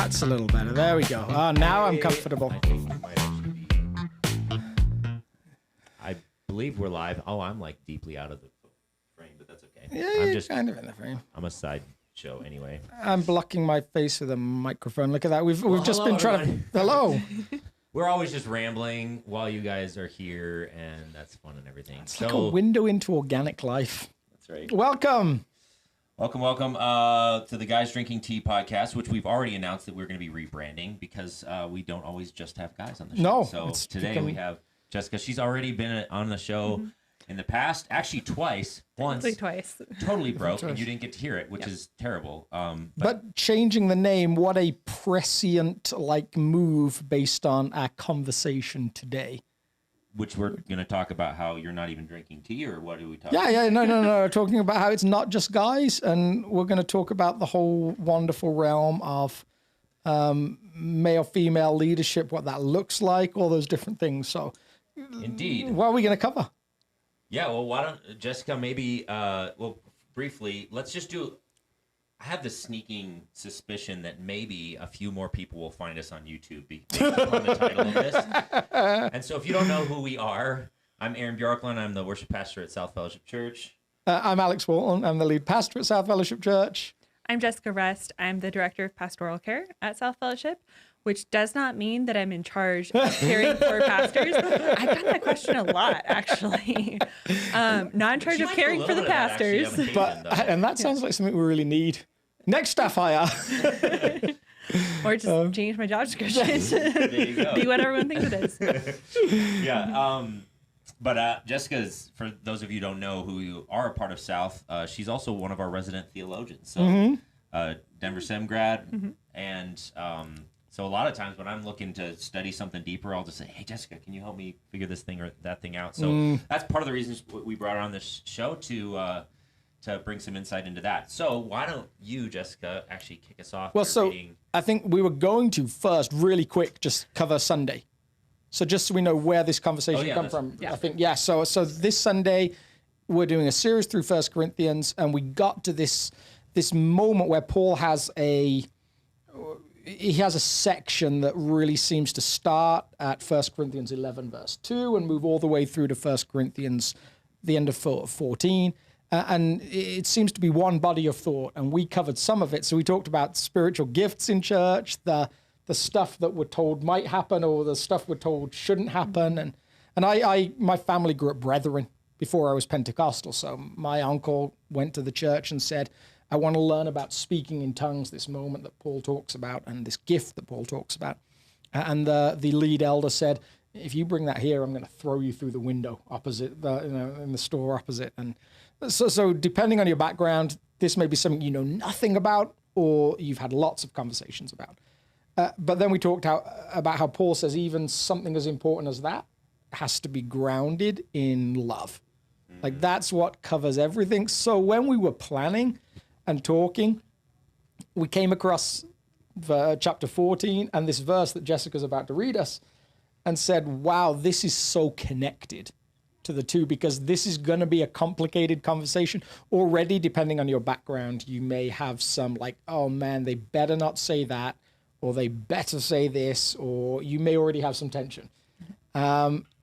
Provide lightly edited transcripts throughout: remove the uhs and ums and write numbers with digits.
That's a little better. There we go. Oh, now I'm comfortable. I think we might actually be. I believe we're live. Oh, I'm like deeply out of the frame, but that's okay. Yeah, I'm just kind of in the frame. I'm a side show anyway. I'm blocking my face with a microphone. Look at that. We've just hello, been trying everybody. to. Hello. We're always just rambling while you guys are here, and that's fun and everything. It's like a window into organic life. That's right. Welcome. Welcome to the Guys Drinking Tea podcast, which we've already announced that we're going to be rebranding because we don't always just have guys on the show. No, So today we have Jessica. She's already been on the show in the past, actually twice. Once. Twice. Totally broke, and you didn't get to hear it, which is terrible. But changing the name, what a prescient like move based on our conversation today. Which we're going to talk about how you're not even drinking tea, or what do we talk Yeah, no. Talking about how it's not just guys, and we're going to talk about the whole wonderful realm of male-female leadership, what that looks like, all those different things. So, Indeed. what are we going to cover? Yeah, well, why don't, Jessica, maybe, briefly, let's just do, I have this sneaking suspicion that maybe a few more people will find us on YouTube based upon the title of this. And so if you don't know who we are, I'm Aaron Bjorklund. I'm the worship pastor at South Fellowship Church. I'm Alex Walton. I'm the lead pastor at South Fellowship Church. I'm Jessica Rest. I'm the director of pastoral care at South Fellowship, which does not mean that I'm in charge of caring for pastors. I've gotten that question a lot, actually. Not in charge of caring for the pastors. And that sounds like something we really need. Next staff hire. Or just change my job description There you go. to be what everyone thinks it is. Yeah. But Jessica's, for those of you who don't know who you are a part of South, she's also one of our resident theologians. So Denver Sem grad. And so a lot of times when I'm looking to study something deeper, I'll just say, hey, Jessica, can you help me figure this thing or that thing out? So that's part of the reasons we brought her on this show to bring some insight into that. So why don't you, Jessica, actually kick us off? Well, by so reading... I think we were going to first, really quick, just cover Sunday. So just so we know where this conversation come from. Yeah. I think, So this Sunday, we're doing a series through 1 Corinthians, and we got to this moment where Paul has a section that really seems to start at 1 Corinthians 11, verse 2, and move all the way through to 1 Corinthians, the end of 14. And it seems to be one body of thought, and we covered some of it. So we talked about spiritual gifts in church, the stuff that we're told might happen, or the stuff we're told shouldn't happen. And my family grew up Brethren before I was Pentecostal. So my uncle went to the church and said, I want to learn about speaking in tongues, this moment that Paul talks about, and this gift that Paul talks about. And the lead elder said, if you bring that here, I'm going to throw you through the window opposite, in the store opposite. And so depending on your background, this may be something you know nothing about, or you've had lots of conversations about. But then we talked about how Paul says even something as important as that has to be grounded in love. Like that's what covers everything. So when we were planning and talking, we came across chapter 14 and this verse that Jessica's about to read us, and said, wow, this is so connected to the two, because this is going to be a complicated conversation. Already, depending on your background, you may have some like, oh man, they better not say that, or they better say this, or you may already have some tension.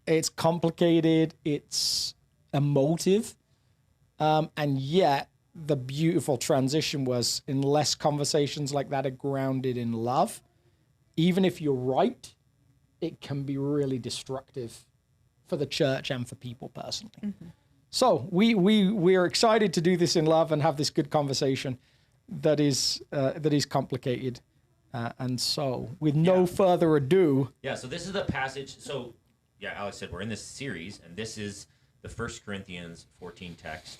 It's complicated, it's emotive, and yet the beautiful transition was, unless conversations like that are grounded in love, even if you're right, it can be really destructive for the church and for people personally. So we're excited to do this in love and have this good conversation that is complicated. And so with no further ado. Yeah, so this is the passage. So, Alex said we're in this series, and this is the 1 Corinthians 14 text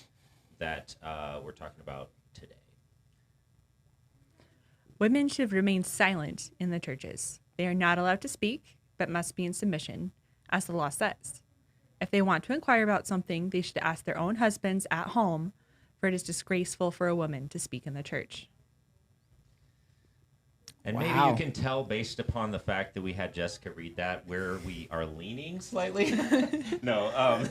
that we're talking about today. Women should remain silent in the churches. They are not allowed to speak, but must be in submission, as the law says. If they want to inquire about something, they should ask their own husbands at home, for it is disgraceful for a woman to speak in the church. And maybe you can tell based upon the fact that we had Jessica read that where we are leaning slightly. No,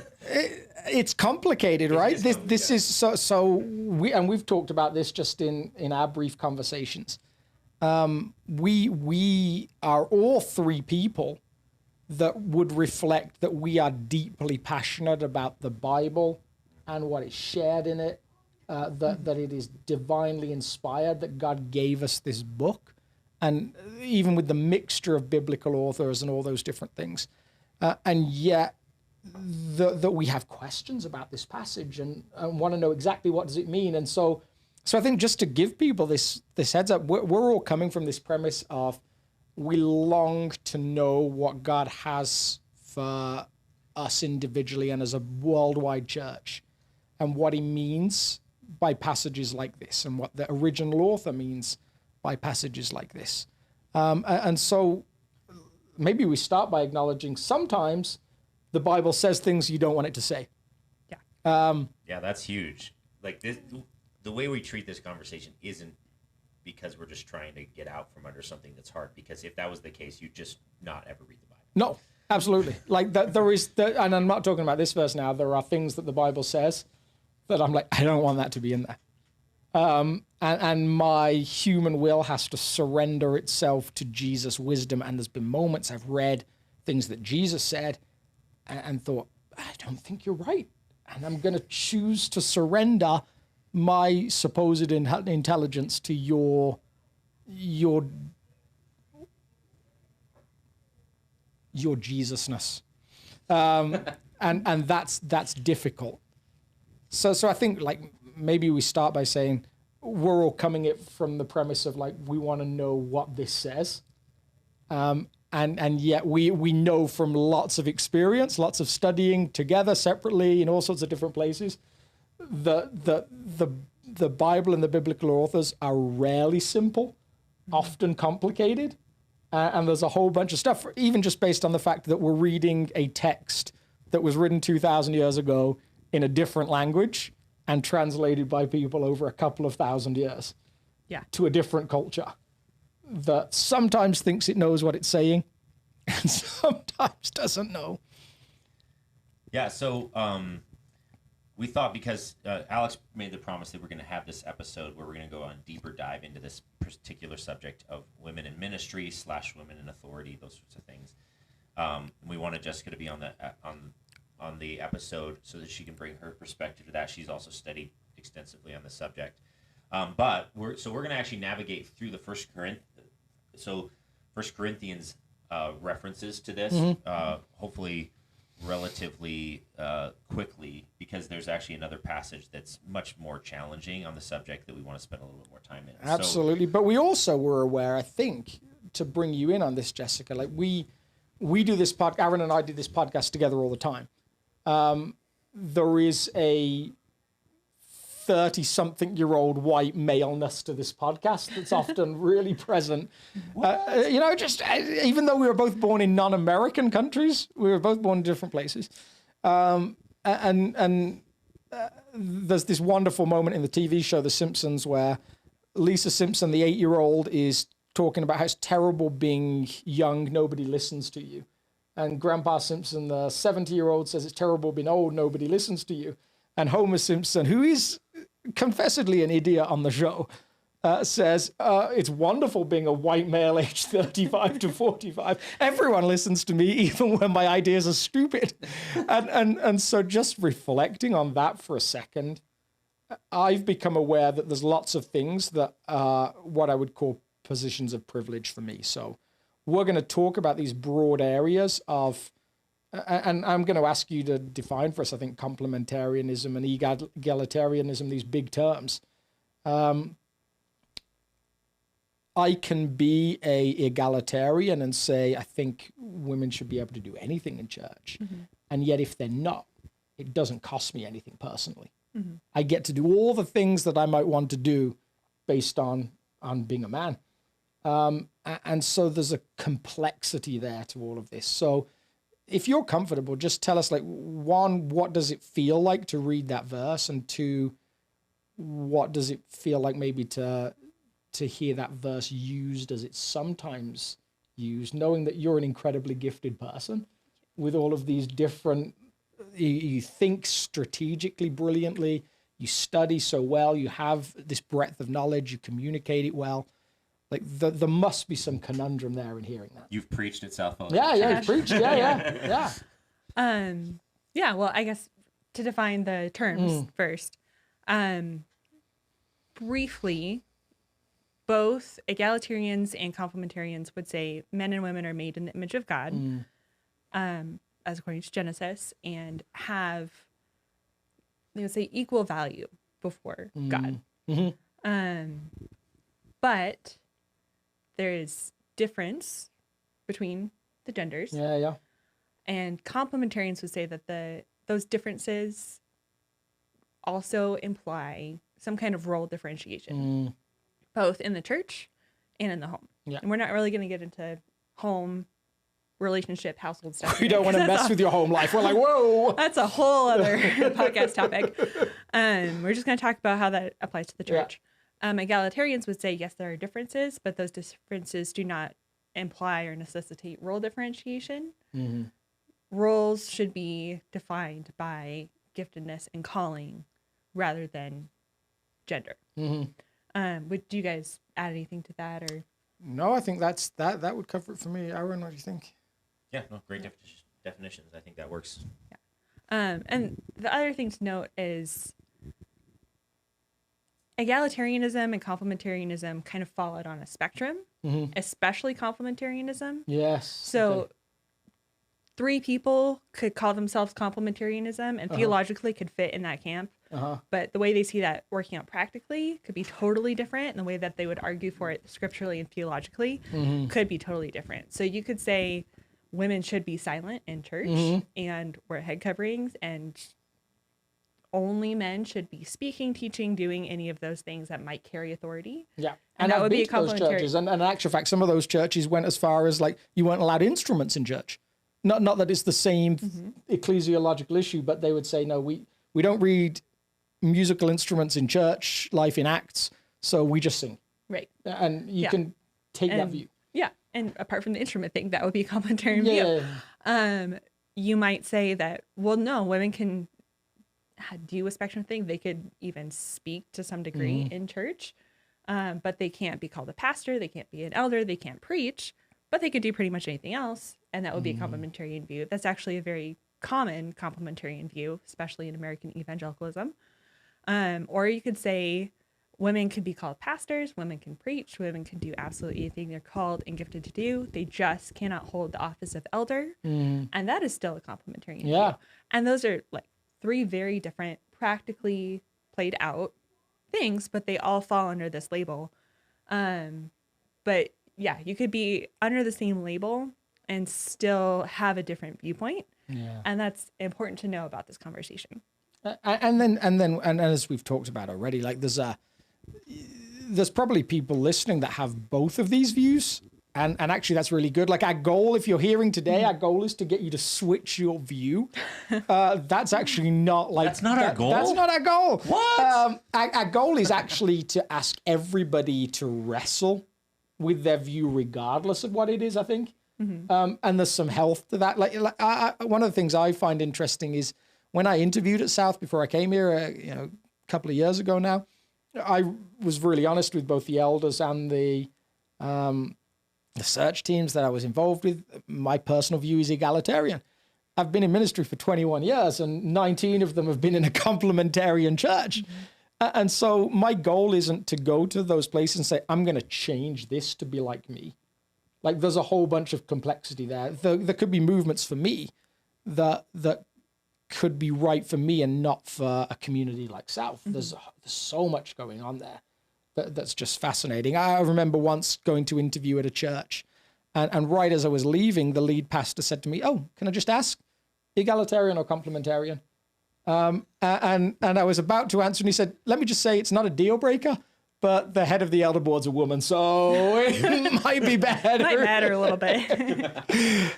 it's complicated, right? This is so we've talked about this just in our brief conversations. we are all three people that would reflect that we are deeply passionate about the Bible and what is shared in it, that it is divinely inspired, that God gave us this book, and even with the mixture of biblical authors and all those different things. And yet that we have questions about this passage and want to know exactly what does it mean. And so I think just to give people this heads up, we're all coming from this premise of we long to know what God has for us individually and as a worldwide church, and what he means by passages like this, and what the original author means by passages like this. And so maybe we start by acknowledging sometimes the Bible says things you don't want it to say. Yeah. Yeah, that's huge. Like this, the way we treat this conversation isn't because we're just trying to get out from under something that's hard. Because if that was the case, you'd just not ever read the Bible. No, absolutely. Like there is, and I'm not talking about this verse now. There are things that the Bible says that I'm like, I don't want that to be in there. And my human will has to surrender itself to Jesus' wisdom. And there's been moments I've read things that Jesus said and thought, I don't think you're right. And I'm going to choose to surrender my supposed intelligence to your Jesusness. And that's difficult. So I think like maybe we start by saying we're all coming it from the premise of like we want to know what this says, and yet we know from lots of experience, lots of studying together separately in all sorts of different places, that the Bible and the biblical authors are rarely simple, often complicated, and there's a whole bunch of stuff, even just based on the fact that we're reading a text that was written 2,000 years ago in a different language and translated by people over a couple of thousand years to a different culture that sometimes thinks it knows what it's saying and sometimes doesn't know. Yeah, so we thought because Alex made the promise that we're going to have this episode where we're going to go on deeper dive into this particular subject of women in ministry / women in authority, those sorts of things. We wanted Jessica to be on the episode so that she can bring her perspective to that. She's also studied extensively on the subject. But we're going to actually navigate through the First Corinthians references to this, hopefully relatively quickly, because there's actually another passage that's much more challenging on the subject that we want to spend a little bit more time in. Absolutely. But we also were aware, I think, to bring you in on this, Jessica, like we do this podcast, Aaron and I do this podcast together all the time. There is a 30-something-year-old white maleness to this podcast that's often really present. Just even though we were both born in non-American countries, we were both born in different places. And there's this wonderful moment in the TV show The Simpsons where Lisa Simpson, the 8-year-old, is talking about how it's terrible being young, nobody listens to you. And Grandpa Simpson, the 70-year-old, says it's terrible being old, nobody listens to you. And Homer Simpson, who is confessedly an idiot on the show, says, it's wonderful being a white male aged 35 to 45. Everyone listens to me, even when my ideas are stupid. And so just reflecting on that for a second, I've become aware that there's lots of things that are what I would call positions of privilege for me. So we're going to talk about these broad areas of, and I'm going to ask you to define for us, I think, complementarianism and egalitarianism, these big terms. I can be a egalitarian and say, I think women should be able to do anything in church. Mm-hmm. And yet if they're not, it doesn't cost me anything personally. Mm-hmm. I get to do all the things that I might want to do based on being a man. And so there's a complexity there to all of this. So if you're comfortable, just tell us, like, one, what does it feel like to read that verse? And two, what does it feel like maybe to hear that verse used as it's sometimes used, knowing that you're an incredibly gifted person with all of these different, you think strategically brilliantly, you study so well, you have this breadth of knowledge, you communicate it well. like there must be some conundrum there in hearing that. You've preached at South Pole. Yeah, you preached. Yeah. Yeah, well, I guess to define the terms first, briefly, both egalitarians and complementarians would say men and women are made in the image of God, as according to Genesis, and they would say equal value before God. But there is difference between the genders. Yeah. And complementarians would say that those differences also imply some kind of role differentiation, both in the church and in the home. Yeah. And we're not really going to get into home relationship, household stuff. We don't want to mess with your home life. We're like, whoa. That's a whole other podcast topic. We're just going to talk about how that applies to the church. Egalitarians would say, yes, there are differences, but those differences do not imply or necessitate role differentiation. Roles should be defined by giftedness and calling rather than gender. Would you guys add anything to that, or? No, I think that would cover it for me. Aaron, what do you think? Yeah, no, great definitions. I think that works. Yeah. And the other thing to note is egalitarianism and complementarianism kind of fall out on a spectrum, especially complementarianism. Yes. So 3 people could call themselves complementarianism and theologically could fit in that camp. But the way they see that working out practically could be totally different. And the way that they would argue for it scripturally and theologically could be totally different. So you could say women should be silent in church and wear head coverings, and only men should be speaking, teaching, doing any of those things that might carry authority. Yeah. And that would be a those churches. And in actual fact, some of those churches went as far as like you weren't allowed instruments in church. Not that it's the same ecclesiological issue, but they would say, no, we don't read musical instruments in church, life in Acts, so we just sing. Right. And you can take that view. Yeah. And apart from the instrument thing, that would be a complementarian view. You might say that, well, no, women can do a spectrum thing. They could even speak to some degree in church, but they can't be called a pastor. They can't be an elder. They can't preach, but they could do pretty much anything else. And that would be a complementarian view. That's actually a very common complementarian view, especially in American evangelicalism. Or you could say women could be called pastors, women can preach, women can do absolutely anything they're called and gifted to do. They just cannot hold the office of elder. And that is still a complementarian view. And those are like 3 very different, practically played out things, but they all fall under this label. But yeah, you could be under the same label and still have a different viewpoint. And that's important to know about this conversation. And as we've talked about already, like there's probably people listening that have both of these views. And actually that's really good. Like our goal, if you're hearing today, our goal is to get you to switch your view. That's actually not like... That's not our goal? That's not our goal. What? Our goal is actually to ask everybody to wrestle with their view regardless of what it is, I think. And there's some health to that. Like one of the things I find interesting is when I interviewed at South before I came here, a couple of years ago now, I was really honest with both the elders and the search teams that I was involved with. My personal view is egalitarian. I've been in ministry for 21 years and 19 of them have been in a complementarian church. And so my goal isn't to go to those places and say, I'm going to change this to be like me. Like there's a whole bunch of complexity there. There could be movements for me that could be right for me and not for a community like South. There's so much going on there that's just fascinating. I remember once going to interview at a church, and right as I was leaving, the lead pastor said to me, "Oh, can I just ask, egalitarian or complementarian?" And I was about to answer, and he said, "Let me just say, it's not a deal breaker, but the head of the elder board's a woman, so it might be better." Might matter a little bit.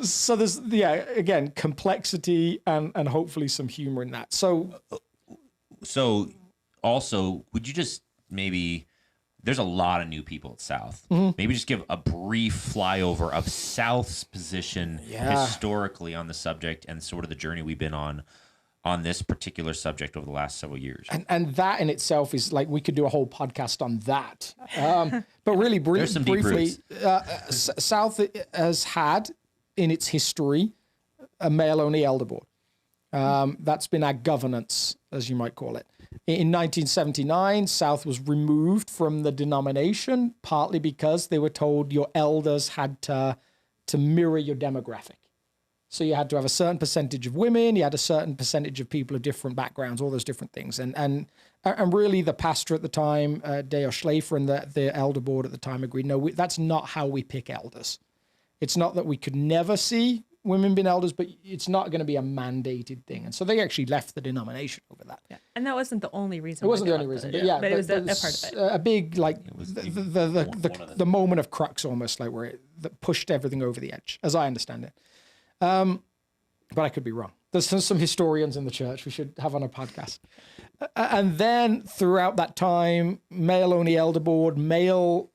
So there's, again, complexity and hopefully some humor in that. So also, would you just maybe, there's a lot of new people at South. Maybe just give a brief flyover of South's position historically on the subject and sort of the journey we've been on on this particular subject over the last several years. And that in itself is like, we could do a whole podcast on that. But really There's some deep briefly, South has had in its history a male-only elder board. That's been our governance, as you might call it. In 1979, South was removed from the denomination, partly because they were told your elders had to mirror your demographic. So you had to have a certain percentage of women, you had a certain percentage of people of different backgrounds, all those different things. And really the pastor at the time, Deo Schleifer, and the elder board at the time agreed, no, that's not how we pick elders. It's not that we could never see women being elders, but it's not going to be a mandated thing. And so they actually left the denomination over that. Yeah. And that wasn't the only reason. It wasn't the only reason, but yeah, but it was a part of it. A big, like, was the moment of crux almost, like where that pushed everything over the edge, as I understand it. But I could be wrong. There's some historians in the church we should have on a podcast. And then throughout that time, male-only elder board, male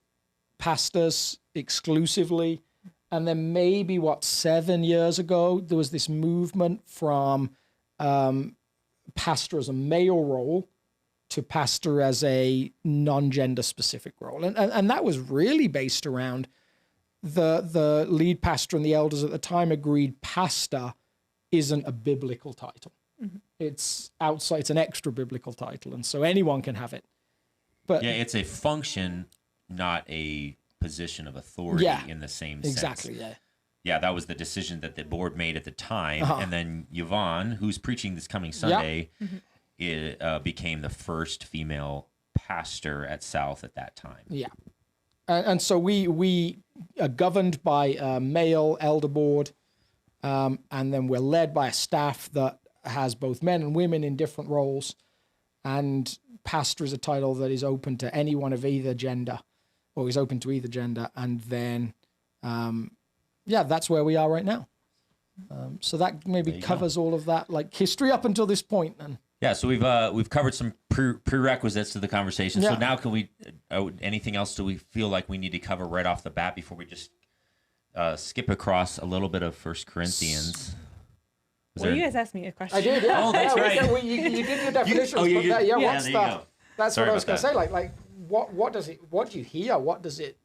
pastors exclusively. And then maybe, 7 years ago, there was this movement from pastor as a male role to pastor as a non-gender specific role. And that was really based around the lead pastor and the elders at the time agreed pastor isn't a biblical title. Mm-hmm. It's outside, it's an extra biblical title. And so anyone can have it. But yeah, it's a function, not a position of authority in the same sense. Exactly, yeah. Yeah, that was the decision that the board made at the time. And then Yvonne, who's preaching this coming Sunday, became the first female pastor at South at that time. Yeah. And so we are governed by a male elder board, and then we're led by a staff that has both men and women in different roles. And pastor is a title that is open to anyone of either gender, or is open to either gender. And then, that's where we are right now. So that maybe covers all of that, like history up until this point. And yeah, so we've covered some prerequisites to the conversation. So now, can we? Anything else do we feel like we need to cover right off the bat before we just skip across a little bit of 1 Corinthians? You guys asked me a question. I did, yeah. Oh, that's right. You did your definitions. there you go. That's Sorry what I was going about to say. Like, what do you hear? What does it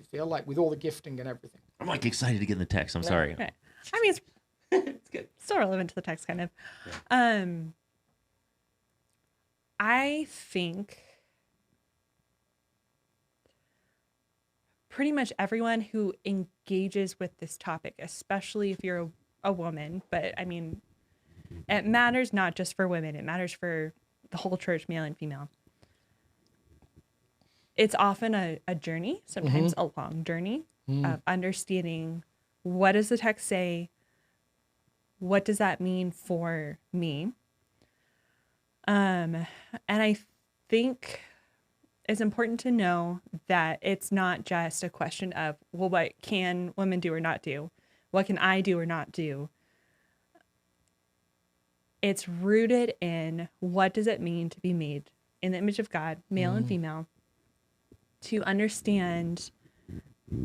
feel like with all the gifting and everything? I'm like excited to get in the text. I'm sorry. Okay. I mean, It's good. still relevant to the text, kind of. Yeah. I think pretty much everyone who engages with this topic, especially if you're a woman, but I mean, it matters not just for women, it matters for the whole church, male and female. It's often a journey, sometimes a long journey of understanding, what does the text say? What does that mean for me? And I think it's important to know that it's not just a question of, well, what can women do or not do? What can I do or not do? It's rooted in, what does it mean to be made in the image of God, male and female, to understand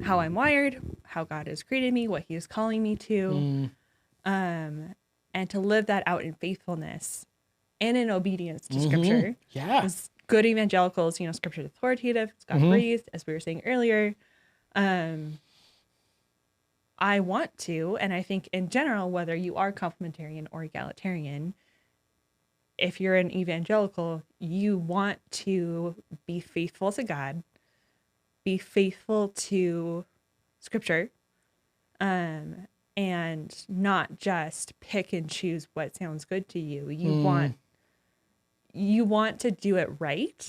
how I'm wired, how God has created me, what he is calling me to, and to live that out in faithfulness and in obedience to Scripture. Yeah. As good evangelicals, Scripture is authoritative, it's God-breathed, as we were saying earlier. I want to, and I think in general, whether you are complementarian or egalitarian, if you're an evangelical, you want to be faithful to God, be faithful to Scripture, and not just pick and choose what sounds good to you. You want to do it right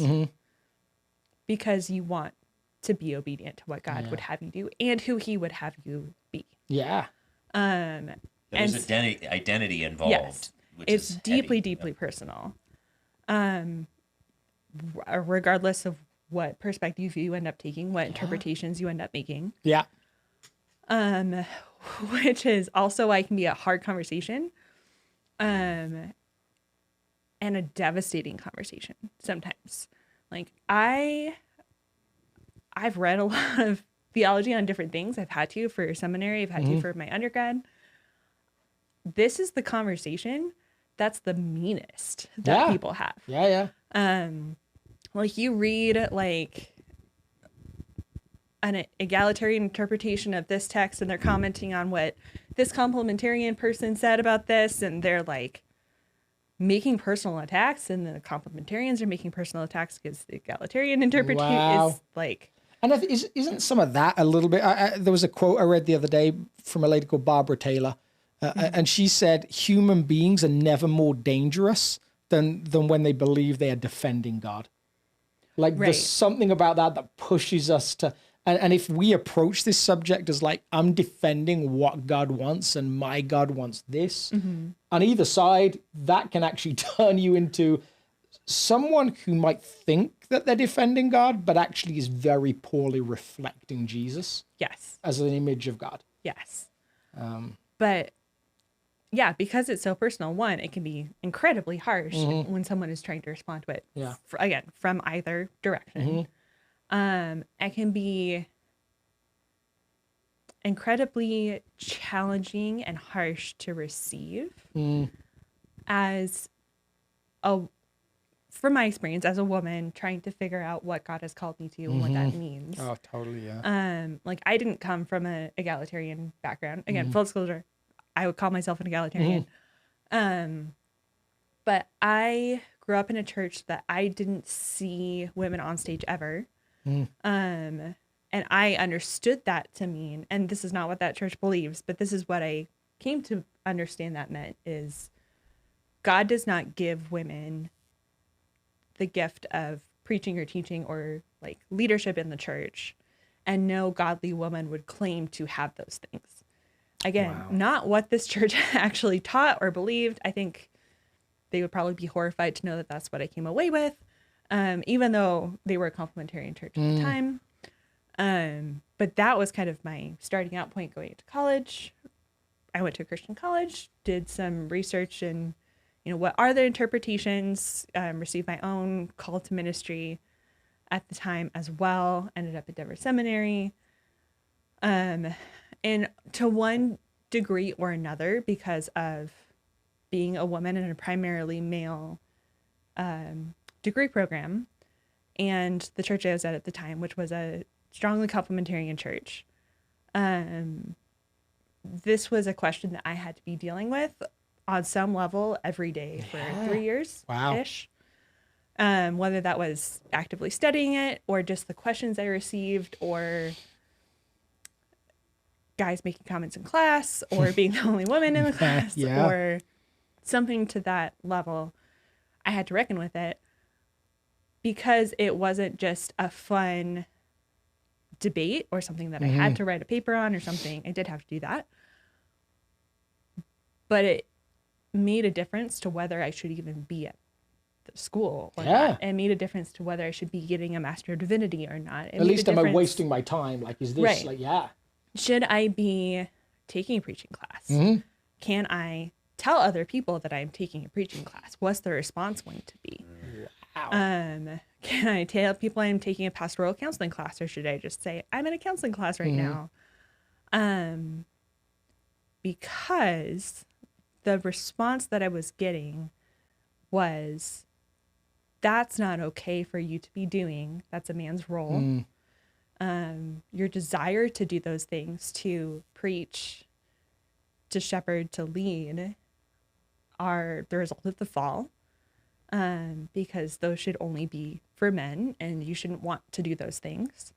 because you want to be obedient to what God would have you do and who he would have you be. Yeah. There's identity involved. Yes, it's deeply personal. Regardless of what perspective you end up taking, what interpretations you end up making. Yeah. Which is also why it can be a hard conversation. And a devastating conversation sometimes. Like I've read a lot of theology on different things. I've had to for seminary. I've had to for my undergrad. This is the conversation that's the meanest that people have. Yeah. Like you read like an egalitarian interpretation of this text and they're commenting on what this complementarian person said about this, and they're like making personal attacks, and the complementarians are making personal attacks because the egalitarian interpretation is like. And isn't some of that a little bit? There was a quote I read the other day from a lady called Barbara Taylor, and she said, "Human beings are never more dangerous than when they believe they are defending God." Like there's something about that pushes us to. And if we approach this subject as like, I'm defending what God wants and my God wants this, on either side, that can actually turn you into someone who might think that they're defending God, but actually is very poorly reflecting Jesus. Yes. As an image of God. Yes. But yeah, because it's so personal, one, it can be incredibly harsh when someone is trying to respond to it. Yeah. Again, from either direction. It can be incredibly challenging and harsh to receive as from my experience as a woman trying to figure out what God has called me to and what that means. Oh, totally, yeah. Like I didn't come from an egalitarian background. Again, full disclosure, I would call myself an egalitarian. But I grew up in a church that I didn't see women on stage ever. And I understood that to mean, and this is not what that church believes, but this is what I came to understand that meant, is God does not give women the gift of preaching or teaching or like leadership in the church, and no godly woman would claim to have those things. Again, not what this church actually taught or believed. I think they would probably be horrified to know that that's what I came away with. Even though they were a complementarian church at the time. But that was kind of my starting out point going to college. I went to a Christian college, did some research and, what are the interpretations, received my own call to ministry at the time as well, ended up at Denver Seminary. And to one degree or another, because of being a woman in a primarily male degree program, and the church I was at the time, which was a strongly complementarian church, this was a question that I had to be dealing with on some level every day for 3 years ish. Whether that was actively studying it or just the questions I received or guys making comments in class or being the only woman in the class or something to that level, I had to reckon with it. Because it wasn't just a fun debate or something that I had to write a paper on or something. I did have to do that. But it made a difference to whether I should even be at the school or not. It made a difference to whether I should be getting a Master of Divinity or not. At least am I wasting my time? Like, is this Should I be taking a preaching class? Can I tell other people that I'm taking a preaching class? What's the response going to be? Can I tell people I'm taking a pastoral counseling class, or should I just say I'm in a counseling class right now? Because the response that I was getting was, that's not okay for you to be doing. That's a man's role. Your desire to do those things, to preach, to shepherd, to lead, are the result of the fall. Because those should only be for men, and you shouldn't want to do those things,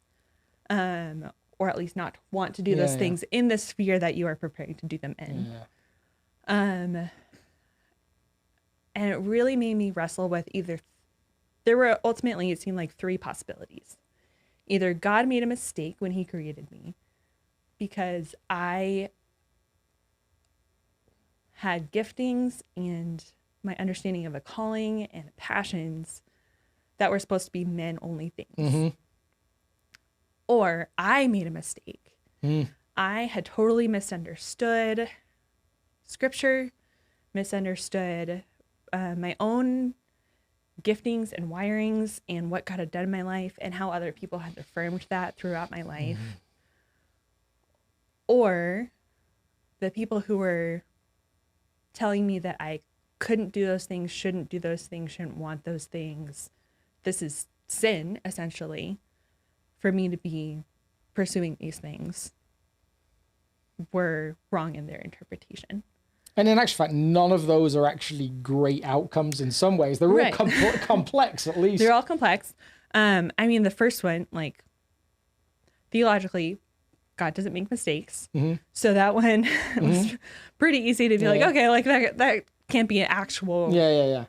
or at least not want to do those things in the sphere that you are preparing to do them in. And it really made me wrestle with there were ultimately, it seemed like 3 possibilities. Either God made a mistake when he created me, because I had giftings and my understanding of a calling and passions that were supposed to be men only things. Or I made a mistake. I had totally misunderstood scripture, misunderstood my own giftings and wirings and what God had done in my life and how other people had affirmed that throughout my life. Or the people who were telling me that I couldn't do those things, shouldn't do those things, shouldn't want those things. This is sin, essentially, for me to be pursuing these things, were wrong in their interpretation. And in actual fact, none of those are actually great outcomes in some ways. They're all complex, at least. They're all complex. I mean, the first one, like, theologically, God doesn't make mistakes. So that one was pretty easy to be like, okay, like that can't be an actual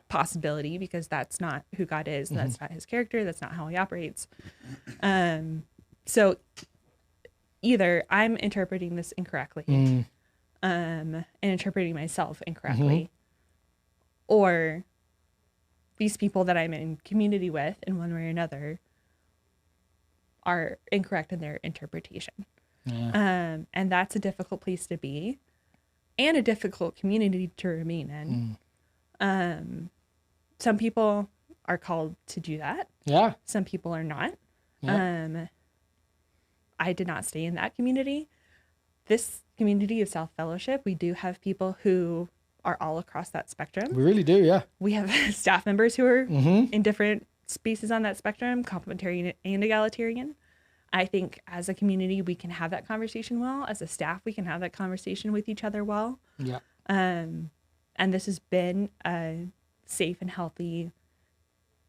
possibility, because that's not who God is. That's not his character. That's not how he operates. So either I'm interpreting this incorrectly, and interpreting myself incorrectly, or these people that I'm in community with in one way or another are incorrect in their interpretation. And that's a difficult place to be, and a difficult community to remain in. Some people are called to do that. Yeah. Some people are not. Yeah. I did not stay in that community. This community of South Fellowship, we do have people who are all across that spectrum. We really do, yeah. We have staff members who are in different spaces on that spectrum, complementarian and egalitarian. I think as a community, we can have that conversation well. As a staff, we can have that conversation with each other well. Yeah. And this has been a safe and healthy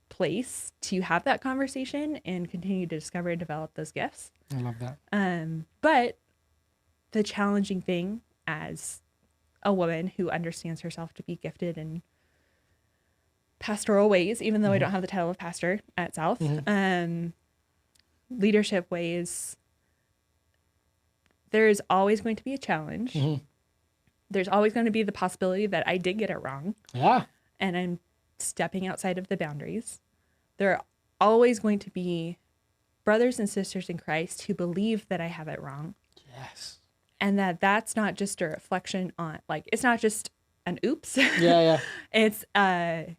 place to have that conversation and continue to discover and develop those gifts. I love that. But the challenging thing as a woman who understands herself to be gifted in pastoral ways, even though I don't have the title of pastor at South, leadership ways, there is always going to be a challenge. There's always going to be the possibility that I did get it wrong. Yeah. And I'm stepping outside of the boundaries. There are always going to be brothers and sisters in Christ who believe that I have it wrong. Yes. And that's not just a reflection on, like, it's not just an oops. Yeah. It's a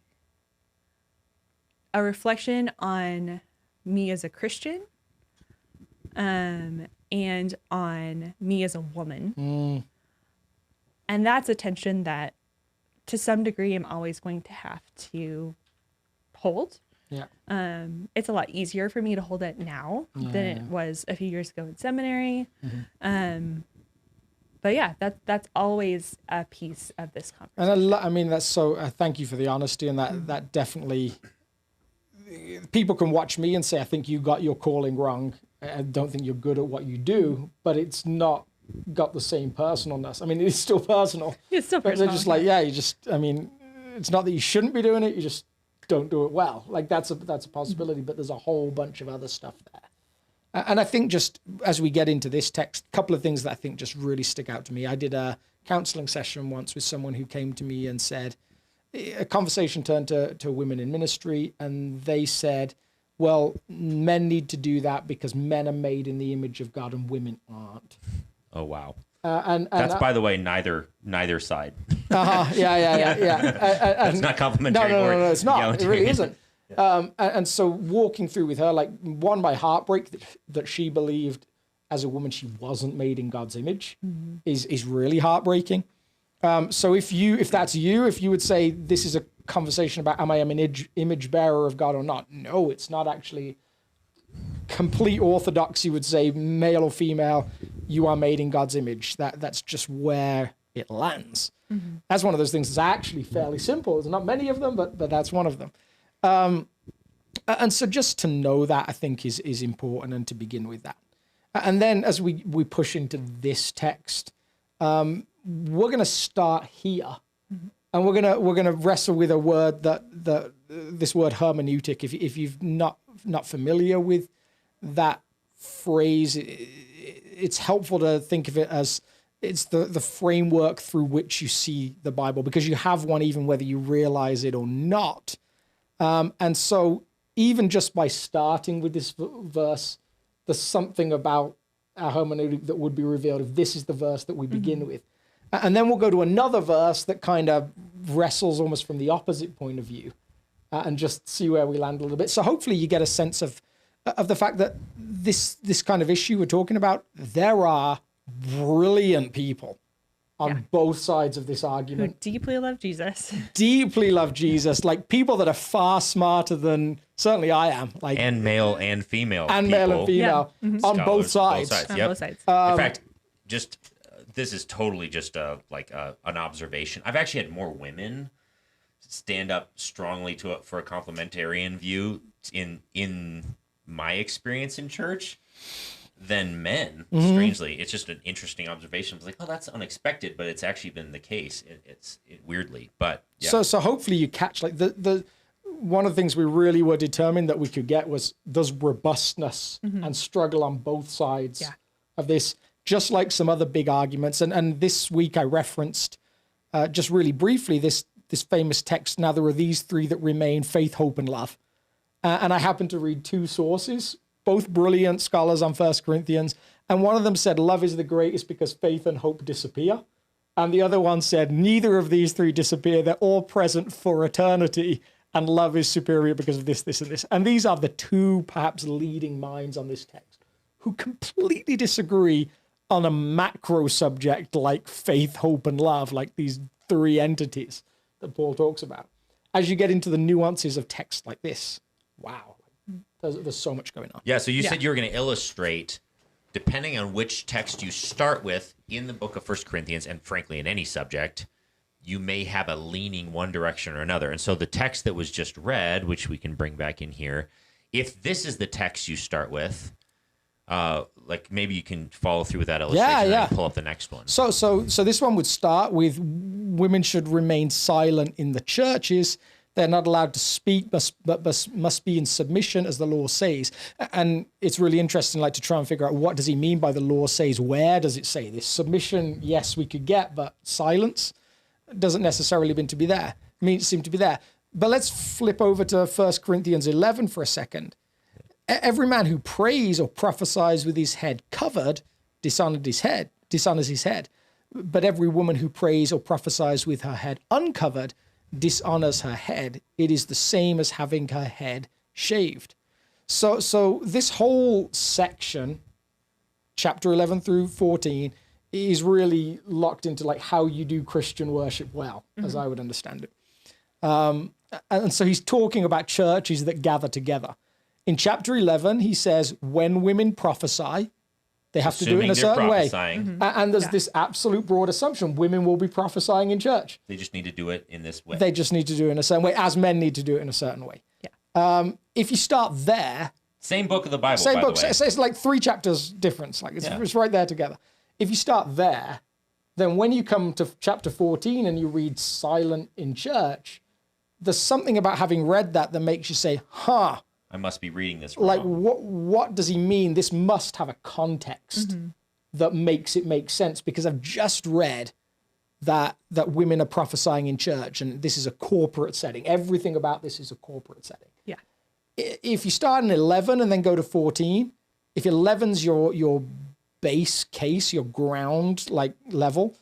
reflection on me as a Christian, and on me as a woman. And that's a tension that, to some degree, I'm always going to have to hold. Yeah. It's a lot easier for me to hold it now than it was a few years ago in seminary. But yeah, that's always a piece of this conversation. And I mean, that's so, thank you for the honesty, and that definitely, people can watch me and say, I think you got your calling wrong. I don't think you're good at what you do, but it's not got the same personalness. I mean, it's still personal. It's still personal. But they're just like, I mean, it's not that you shouldn't be doing it, you just don't do it well. Like, that's a possibility, but there's a whole bunch of other stuff there. And I think, just as we get into this text, a couple of things that I think just really stick out to me. I did a counseling session once with someone who came to me and said, a conversation turned to women in ministry, and they said, well, men need to do that because men are made in the image of God and women aren't. Oh, wow. And that's, by the way, neither side. Yeah. That's not complimentary. No, it's not. It really isn't. And so walking through with her, like, one, my heartbreak that she believed as a woman she wasn't made in God's image is really heartbreaking. So if that's you, if you would say this is a conversation about am I an image bearer of God or not? No, it's not actually. Complete orthodoxy would say male or female, you are made in God's image. That's just where it lands. That's one of those things that's actually fairly simple. There's not many of them, but that's one of them. And so just to know that, I think is important, and to begin with that. And then as we push into this text, we're going to start here, and we're gonna wrestle with a word that this word hermeneutic. If you've not familiar with that phrase, it's helpful to think of it as it's the framework through which you see the Bible, because you have one even whether you realize it or not. And so even just by starting with this verse, there's something about our hermeneutic that would be revealed if this is the verse that we begin with. And then we'll go to another verse that kind of wrestles almost from the opposite point of view, and just see where we land a little bit. So hopefully you get a sense of the fact that this kind of issue we're talking about, there are brilliant people on both sides of this Who argument. deeply love Jesus. Deeply love Jesus, like people that are far smarter than certainly I am, like And male and female. and people, male and female on both scholars, sides. On Yep. both sides. In fact, just this is totally just an observation. I've actually had more women stand up strongly for a complementarian view in my experience in church than men. Strangely, it's just an interesting observation. I was like, oh, that's unexpected, but it's actually been the case. It's weirdly, but yeah. So hopefully you catch like the one of the things we really were determined that we could get was there's robustness and struggle on both sides of this, just like some other big arguments. And this week I referenced just really briefly this famous text. Now there are these three that remain: faith, hope, and love. And I happened to read two sources, both brilliant scholars on 1 Corinthians. And one of them said love is the greatest because faith and hope disappear. And the other one said neither of these three disappear. They're all present for eternity. And love is superior because of this, this, and this. And these are the two perhaps leading minds on this text who completely disagree on a macro subject like faith, hope, and love, like these three entities that Paul talks about. As you get into the nuances of text like this, wow, there's so much going on. Yeah, so you said you were going to illustrate, depending on which text you start with in the book of 1 Corinthians, and frankly in any subject, you may have a leaning one direction or another. And so the text that was just read, which we can bring back in here, if this is the text you start with, like maybe you can follow through with that illustration and pull up the next one. So this one would start with women should remain silent in the churches. They're not allowed to speak, but must be in submission, as the law says. And it's really interesting, like to try and figure out what does he mean by the law says. Where does it say this? Submission, yes, we could get, but silence doesn't necessarily seem to be there. But let's flip over to 1 Corinthians 11 for a second. Every man who prays or prophesies with his head covered dishonors his head. But every woman who prays or prophesies with her head uncovered dishonors her head. It is the same as having her head shaved. So this whole section, chapter 11 through 14, is really locked into like how you do Christian worship well, as I would understand it. And so he's talking about churches that gather together. In chapter 11, he says, when women prophesy, they have to do it in a certain way. And there's this absolute broad assumption. Women will be prophesying in church. They just need to do it in this way. They just need to do it in a certain way, as men need to do it in a certain way. Yeah. If you start there... Same book of the Bible, Same by book. the way. So it's like 3 chapters difference. Like it's right there together. If you start there, then when you come to chapter 14 and you read silent in church, there's something about having read that makes you say, I must be reading this wrong. like what does he mean? This must have a context that makes it make sense, because I've just read that women are prophesying in church and this is a corporate setting. Everything about this is a corporate setting. Yeah. If you start in 11 and then go to 14, if 11's your base case, your ground like level,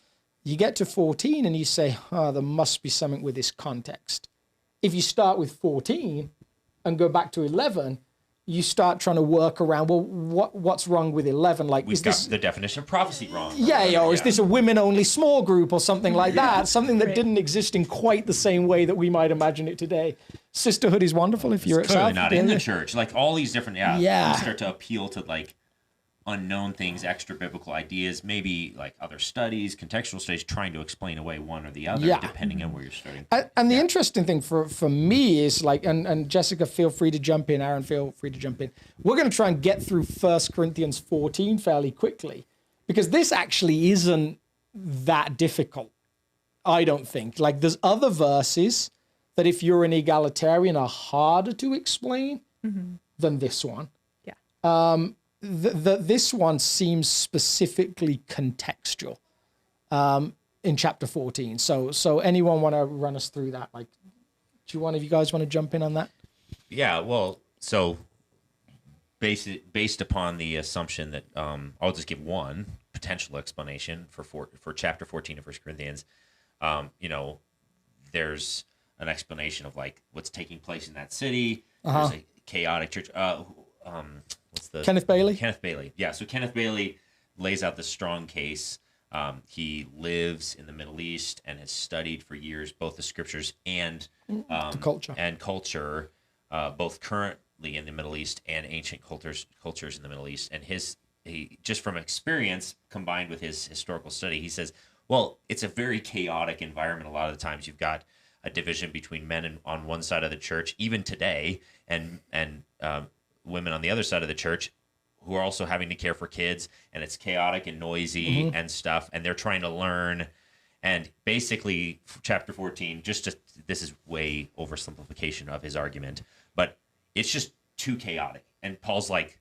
you get to 14 and you say, there must be something with this context. If you start with 14 and go back to 11, you start trying to work around, well, what's wrong with 11? Like, We've got the definition of prophecy wrong. or is this a women-only small group or something like that? Something that didn't exist in quite the same way that we might imagine it today. Sisterhood is wonderful if you're at Clearly South. not in the church. Like all these different, you start to appeal to like unknown things, extra biblical ideas, maybe like other studies, contextual studies, trying to explain away one or the other, depending on where you're starting. And the interesting thing for me is like, and Jessica, feel free to jump in, Aaron, feel free to jump in. We're going to try and get through 1 Corinthians 14 fairly quickly, because this actually isn't that difficult, I don't think. Like there's other verses that if you're an egalitarian are harder to explain than this one. Yeah. This one seems specifically contextual in chapter 14. So anyone want to run us through that? Like, do one of you guys want to jump in on that? Yeah, well, so based upon the assumption that I'll just give one potential explanation for chapter 14 of 1 Corinthians. There's an explanation of like what's taking place in that city. There's a chaotic church. What's the Kenneth Bailey? Kenneth Bailey. Yeah. So Kenneth Bailey lays out this strong case He lives in the Middle East and has studied for years both the scriptures and the culture, both currently in the Middle East and ancient cultures in the Middle East. And he just from experience combined with his historical study, he says, well, it's a very chaotic environment. A lot of the times you've got a division between men on one side of the church, even today, and women on the other side of the church, who are also having to care for kids, and it's chaotic and noisy and stuff, and they're trying to learn. And basically, chapter 14, this is way oversimplification of his argument, but it's just too chaotic. And Paul's like,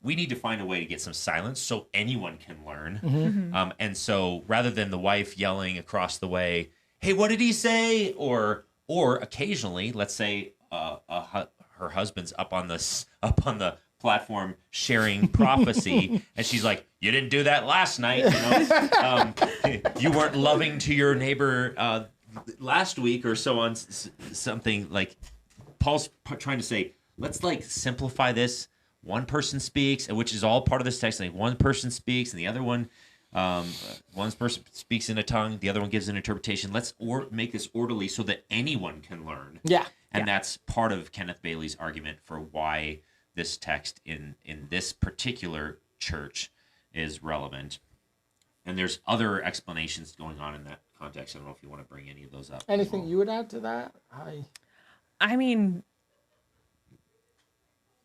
we need to find a way to get some silence so anyone can learn. And so rather than the wife yelling across the way, hey, what did he say? Or occasionally, let's say her husband's up on the platform sharing prophecy, and she's like, you didn't do that last night, you weren't loving to your neighbor last week, or so on, something like. Paul's trying to say, let's like simplify this. One person speaks, which is all part of this text. Like one person speaks, and the other one, one person speaks in a tongue, the other one gives an interpretation. Let's make this orderly so that anyone can learn. Yeah, and that's part of Kenneth Bailey's argument for why this text in this particular church is relevant. And there's other explanations going on in that context. I don't know if you want to bring any of those up. Anything you would add to that? I mean,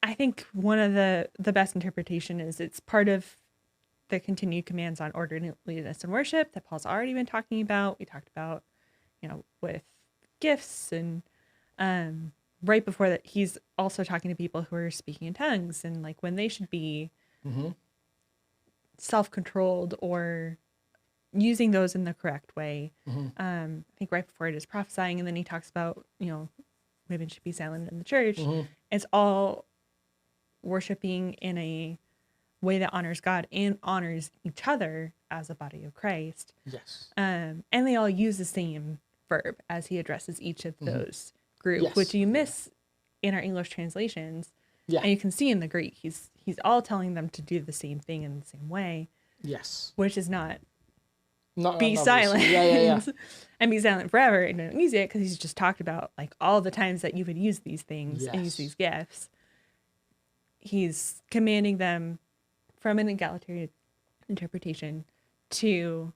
I think one of the best interpretation is it's part of the continued commands on orderliness and worship that Paul's already been talking about. We talked about, with gifts, and right before that, he's also talking to people who are speaking in tongues and like when they should be self-controlled or using those in the correct way. I think right before it is prophesying, and then he talks about, women should be silent in the church. It's all worshiping in a way that honors God and honors each other as a body of Christ. Yes. And they all use the same verb as he addresses each of those groups, which you miss in our English translations. Yeah. And you can see in the Greek, he's all telling them to do the same thing in the same way. Yes. Which is not be silent. Yeah. And be silent forever and don't use it, because he's just talked about like all the times that you would use these things and use these gifts. He's commanding them from an egalitarian interpretation to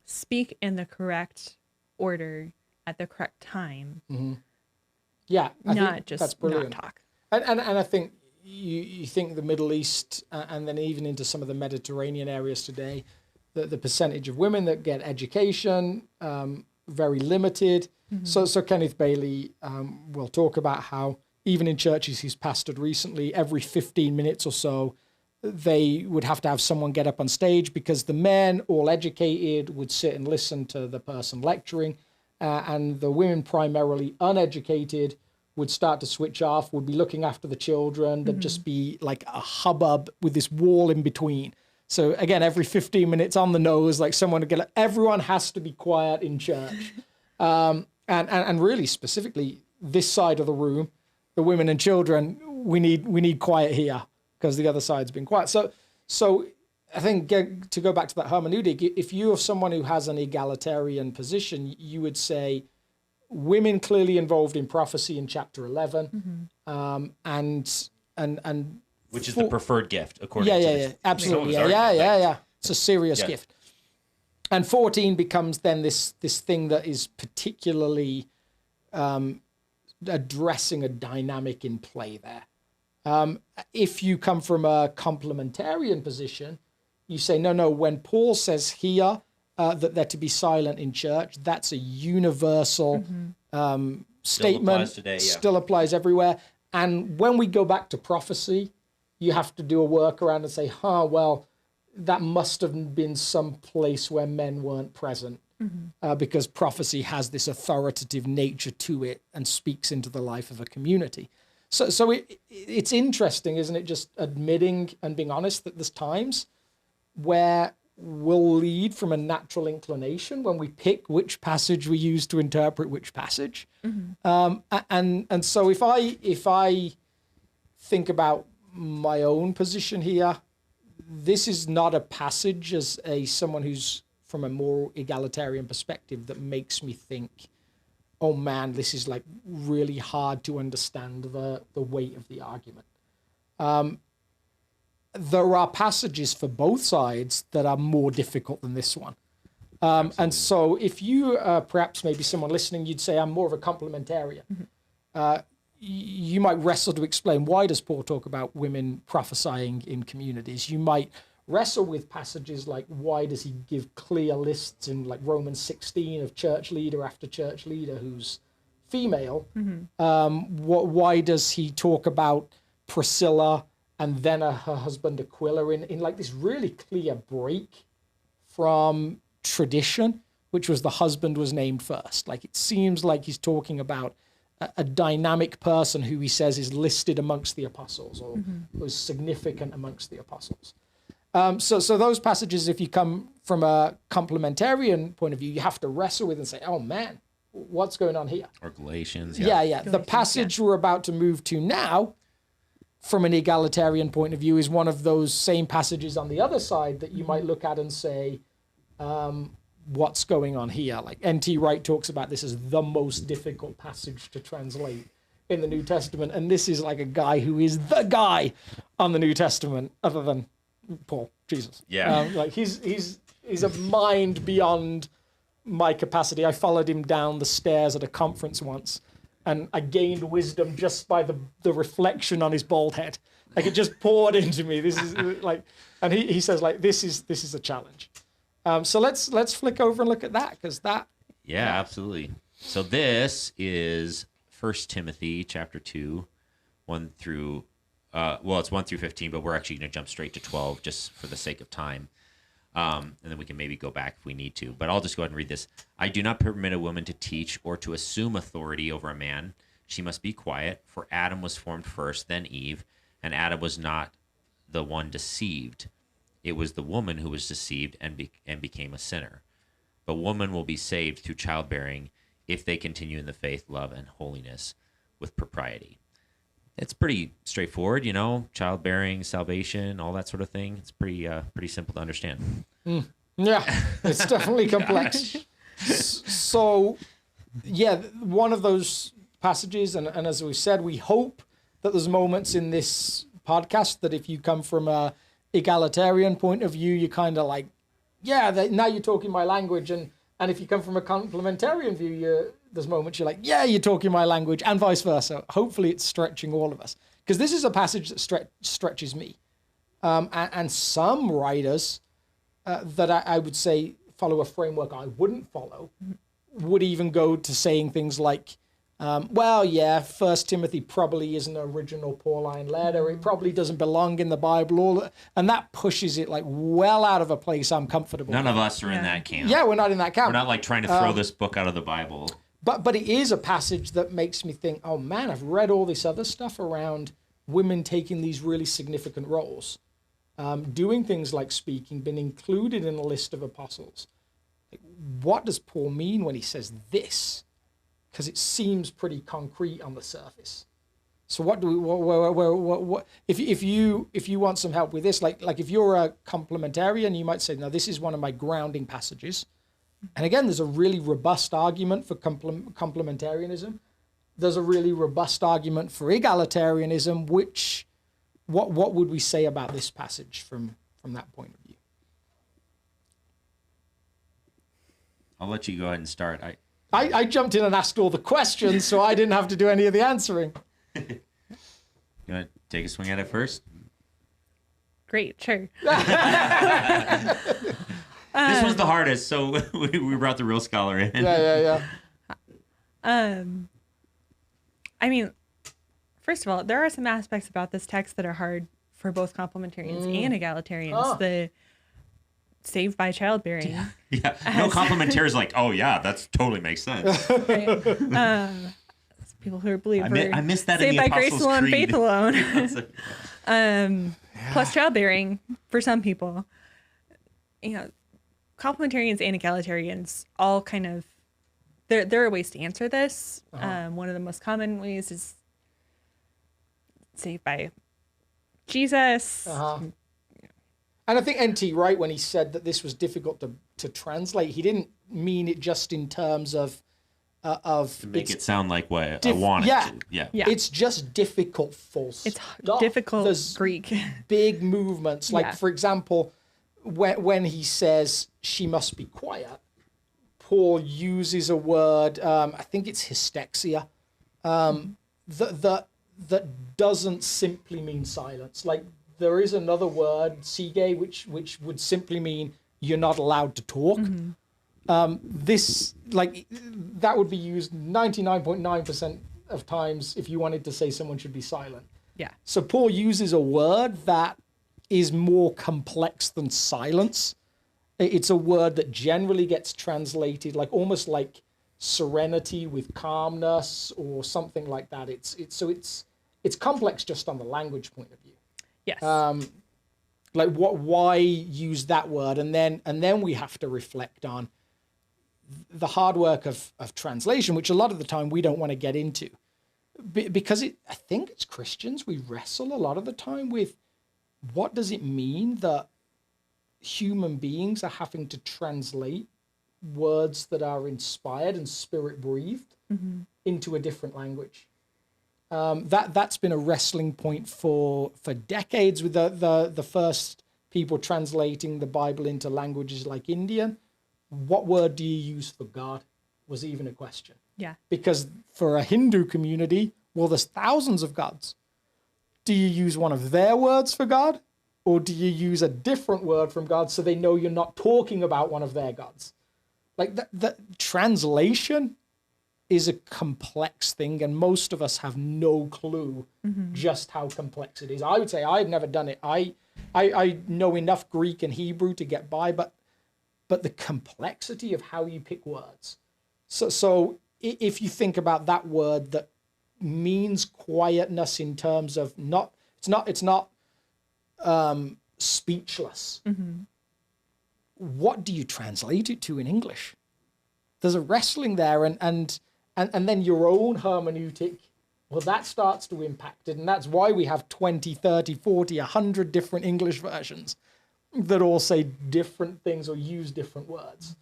speak in the correct order at the correct time. Yeah, not just not talk. And I think you think the Middle East and then even into some of the Mediterranean areas today, the percentage of women that get education, very limited. So Kenneth Bailey will talk about how even in churches he's pastored recently, every 15 minutes or so, they would have to have someone get up on stage because the men, all educated, would sit and listen to the person lecturing, and the women, primarily uneducated, would start to switch off, would be looking after the children. There'd just be like a hubbub with this wall in between. So again, every 15 minutes on the nose, like someone would get, everyone has to be quiet in church. And really specifically, this side of the room, the women and children, we need quiet here because the other side's been quiet. So I think to go back to that hermeneutic, if you are someone who has an egalitarian position, you would say women clearly involved in prophecy in chapter 11, and which is the preferred gift according to yeah, absolutely, yeah. It's a serious gift. And 14 becomes then this thing that is particularly addressing a dynamic in play there. If you come from a complementarian position, you say, no, when Paul says here that they're to be silent in church, that's a universal statement, still applies everywhere. And when we go back to prophecy, you have to do a workaround and say, well, that must have been some place where men weren't present, because prophecy has this authoritative nature to it and speaks into the life of a community. So it's interesting, isn't it, just admitting and being honest that there's times where we'll lead from a natural inclination when we pick which passage we use to interpret which passage. And so if I think about my own position here, this is not a passage as someone who's from a more egalitarian perspective that makes me think, oh man, this is like really hard to understand the weight of the argument. There are passages for both sides that are more difficult than this one. And so if you, perhaps maybe someone listening, you'd say, I'm more of a complementarian. You might wrestle to explain, why does Paul talk about women prophesying in communities? You might wrestle with passages like, why does he give clear lists in like Romans 16 of church leader after church leader who's female? Why does he talk about Priscilla and then her husband Aquila in like this really clear break from tradition, which was the husband was named first? Like, it seems like he's talking about a dynamic person who he says is listed amongst the apostles or was significant amongst the apostles. So those passages, if you come from a complementarian point of view, you have to wrestle with and say, oh man, what's going on here? Or Galatians. Yeah. The passage we're about to move to now, from an egalitarian point of view, is one of those same passages on the other side that you might look at and say, what's going on here? Like N.T. Wright talks about this as the most difficult passage to translate in the New Testament. And this is like a guy who is the guy on the New Testament, other than Paul, Jesus. Yeah. Like he's a mind beyond my capacity. I followed him down the stairs at a conference once, and I gained wisdom just by the reflection on his bald head. Like, it just poured into me. This is like, and he says like, this is a challenge. So let's flick over and look at that, because that. Yeah, absolutely. So this is 1 Timothy chapter 2, 1 through, it's 1 through 15, but we're actually going to jump straight to 12 just for the sake of time. And then we can maybe go back if we need to. But I'll just go ahead and read this. I do not permit a woman to teach or to assume authority over a man. She must be quiet, for Adam was formed first, then Eve, and Adam was not the one deceived. It was the woman who was deceived and became a sinner. But woman will be saved through childbearing if they continue in the faith, love, and holiness with propriety. It's pretty straightforward, childbearing, salvation, all that sort of thing. It's pretty simple to understand. Yeah, it's definitely complex. So, yeah, one of those passages, and as we said, we hope that there's moments in this podcast that if you come from a egalitarian point of view, you're kind of like, now you're talking my language, and if you come from a complementarian view, there's moments you're like, you're talking my language, and vice versa. Hopefully it's stretching all of us, because this is a passage that stretches me. And some writers that I would say follow a framework I wouldn't follow would even go to saying things like, 1 Timothy probably isn't an original Pauline letter. It probably doesn't belong in the Bible. And that pushes it like well out of a place I'm comfortable None with. of us are in that camp. Yeah, we're not in that camp. We're not like trying to throw this book out of the Bible. But it is a passage that makes me think, oh man, I've read all this other stuff around women taking these really significant roles, doing things like speaking, been included in a list of apostles. Like, what does Paul mean when he says this? Because it seems pretty concrete on the surface. So what do we? What if you want some help with this? Like if you're a complementarian, you might say, no, this is one of my grounding passages. And again, there's a really robust argument for complementarianism. There's a really robust argument for egalitarianism. What would we say about this passage from that point of view? I'll let you go ahead and start. I jumped in and asked all the questions, so I didn't have to do any of the answering. You want to take a swing at it first? Great, sure. This was the hardest, so we brought the real scholar in. Yeah. I mean, first of all, there are some aspects about this text that are hard for both complementarians and egalitarians. The saved by childbearing. Yeah. No complementarians like, oh yeah, that totally makes sense. Right. People who believe I missed that saved in the by grace Apostles' alone, Creed. faith alone. Plus childbearing for some people. Complementarians and egalitarians all kind of, there are ways to answer this. One of the most common ways is saved by Jesus. And I think NT, right, when he said that this was difficult to translate, he didn't mean it just in terms of To make it sound like what I want it to. Yeah. It's just difficult full It's stop. difficult There's Greek. big movements. Like, Yeah. for example, when he says she must be quiet, Paul uses a word, I think it's hystexia, that doesn't simply mean silence. Like, there is another word, sige, which would simply mean you're not allowed to talk. This, like, that would be used 99.9% of times if you wanted to say someone should be silent. Yeah. So Paul uses a word that is more complex than silence. It's a word that generally gets translated like almost like serenity with calmness or something like that. It's complex just on the language point of view. Yes. Like why use that word, and then we have to reflect on the hard work of translation, which a lot of the time we don't want to get into, because I think as Christians we wrestle a lot of the time with what does it mean that human beings are having to translate words that are inspired and spirit breathed into a different language. That's been a wrestling point for decades with the first people translating the Bible into languages like Indian. What word do you use for God was even a question. Yeah. Because for a Hindu community, well, there's thousands of gods. Do you use one of their words for God, or do you use a different word from God so they know you're not talking about one of their gods? Like the translation is a complex thing, and most of us have no clue just how complex it is. I would say I've never done it. I know enough Greek and Hebrew to get by, but the complexity of how you pick words. So if you think about that word that means quietness in terms of it's not speechless. What do you translate it to in English? There's a wrestling there, and then your own hermeneutic, well, that starts to impact it. And that's why we have 20, 30, 40, 100 different English versions that all say different things or use different words.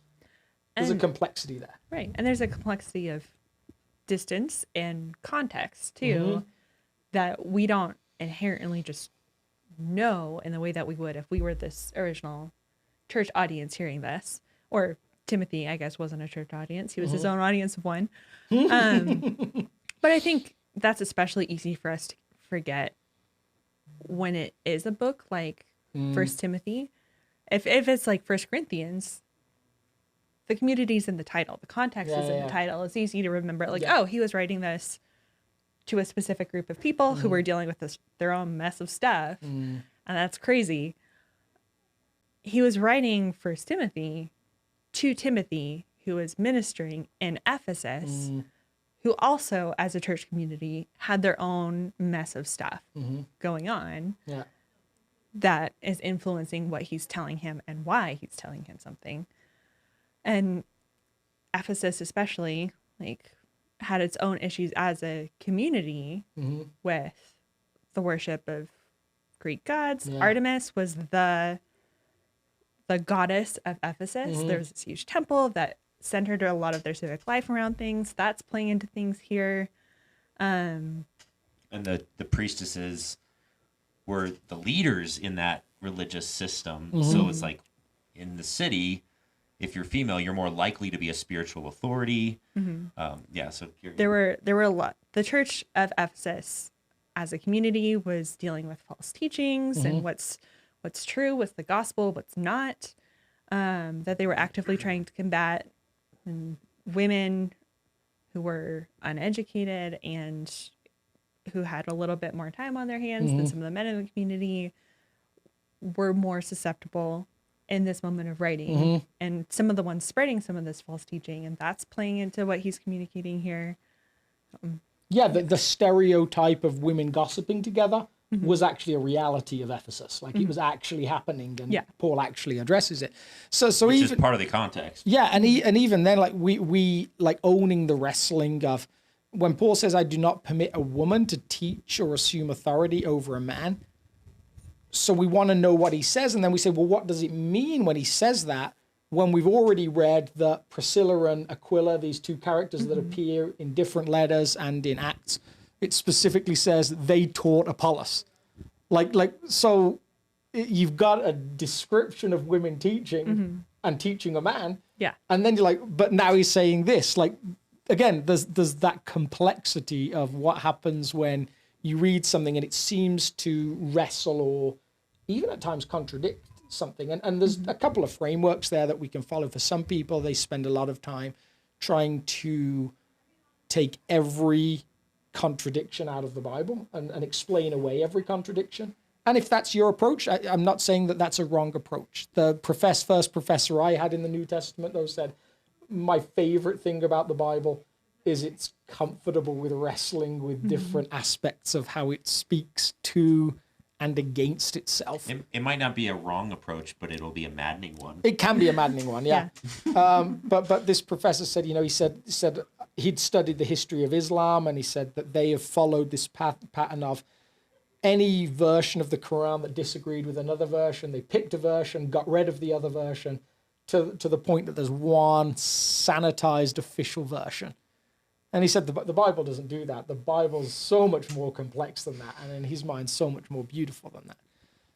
There's a complexity there. Right. And there's a complexity of distance and context, too, that we don't inherently just know in the way that we would if we were this original church audience hearing this. Or Timothy, I guess, wasn't a church audience. He was his own audience of one. But I think that's especially easy for us to forget when it is a book like First Timothy. If it's like First Corinthians, the community's in the title. The context is in the title. It's easy to remember. Like, oh, he was writing this to a specific group of people who were dealing with their own mess of stuff. And that's crazy. He was writing First Timothy to Timothy, who was ministering in Ephesus, who also, as a church community, had their own mess of stuff going on that is influencing what he's telling him and why he's telling him something. And Ephesus especially, like, had its own issues as a community with the worship of Greek gods. Artemis was the goddess of Ephesus. There was this huge temple that centered a lot of their civic life around things. That's playing into things here. And the priestesses were the leaders in that religious system. So it's like in the city, if you're female, you're more likely to be a spiritual authority. So there were a lot. The Church of Ephesus as a community was dealing with false teachings and what's true, what's the gospel, what's not, that they were actively trying to combat. And women who were uneducated and who had a little bit more time on their hands than some of the men in the community were more susceptible in this moment of writing. And some of the ones spreading some of this false teaching, and that's playing into what he's communicating here. The stereotype of women gossiping together was actually a reality of Ephesus. Like, it was actually happening, and Paul actually addresses it. So which even is part of the context. Yeah, and even then, like, we like owning the wrestling of when Paul says, "I do not permit a woman to teach or assume authority over a man." so we want to know what he says, and then we say, well, what does it mean when he says that? When we've already read that Priscilla and Aquila, these two characters that appear in different letters and in Acts, it specifically says they taught Apollos. So you've got a description of women teaching and teaching a man. Yeah. And then you're like, but now he's saying this. Like, again, there's that complexity of what happens when you read something and it seems to wrestle or even at times contradict something. And there's a couple of frameworks there that we can follow. For some people, they spend a lot of time trying to take every contradiction out of the Bible and explain away every contradiction. And if that's your approach, I'm not saying that that's a wrong approach. The first professor I had in the New Testament, though, said, my favorite thing about the Bible is it's comfortable with wrestling with different aspects of how it speaks to and against itself. It might not be a wrong approach, but it'll be a maddening one. It can be a maddening one, yeah. But this professor said, he said he'd studied the history of Islam, and he said that they have followed this pattern of any version of the Quran that disagreed with another version. They picked a version, got rid of the other version, to the point that there's one sanitized official version. And he said the Bible doesn't do that. The Bible's so much more complex than that, and in his mind, so much more beautiful than that.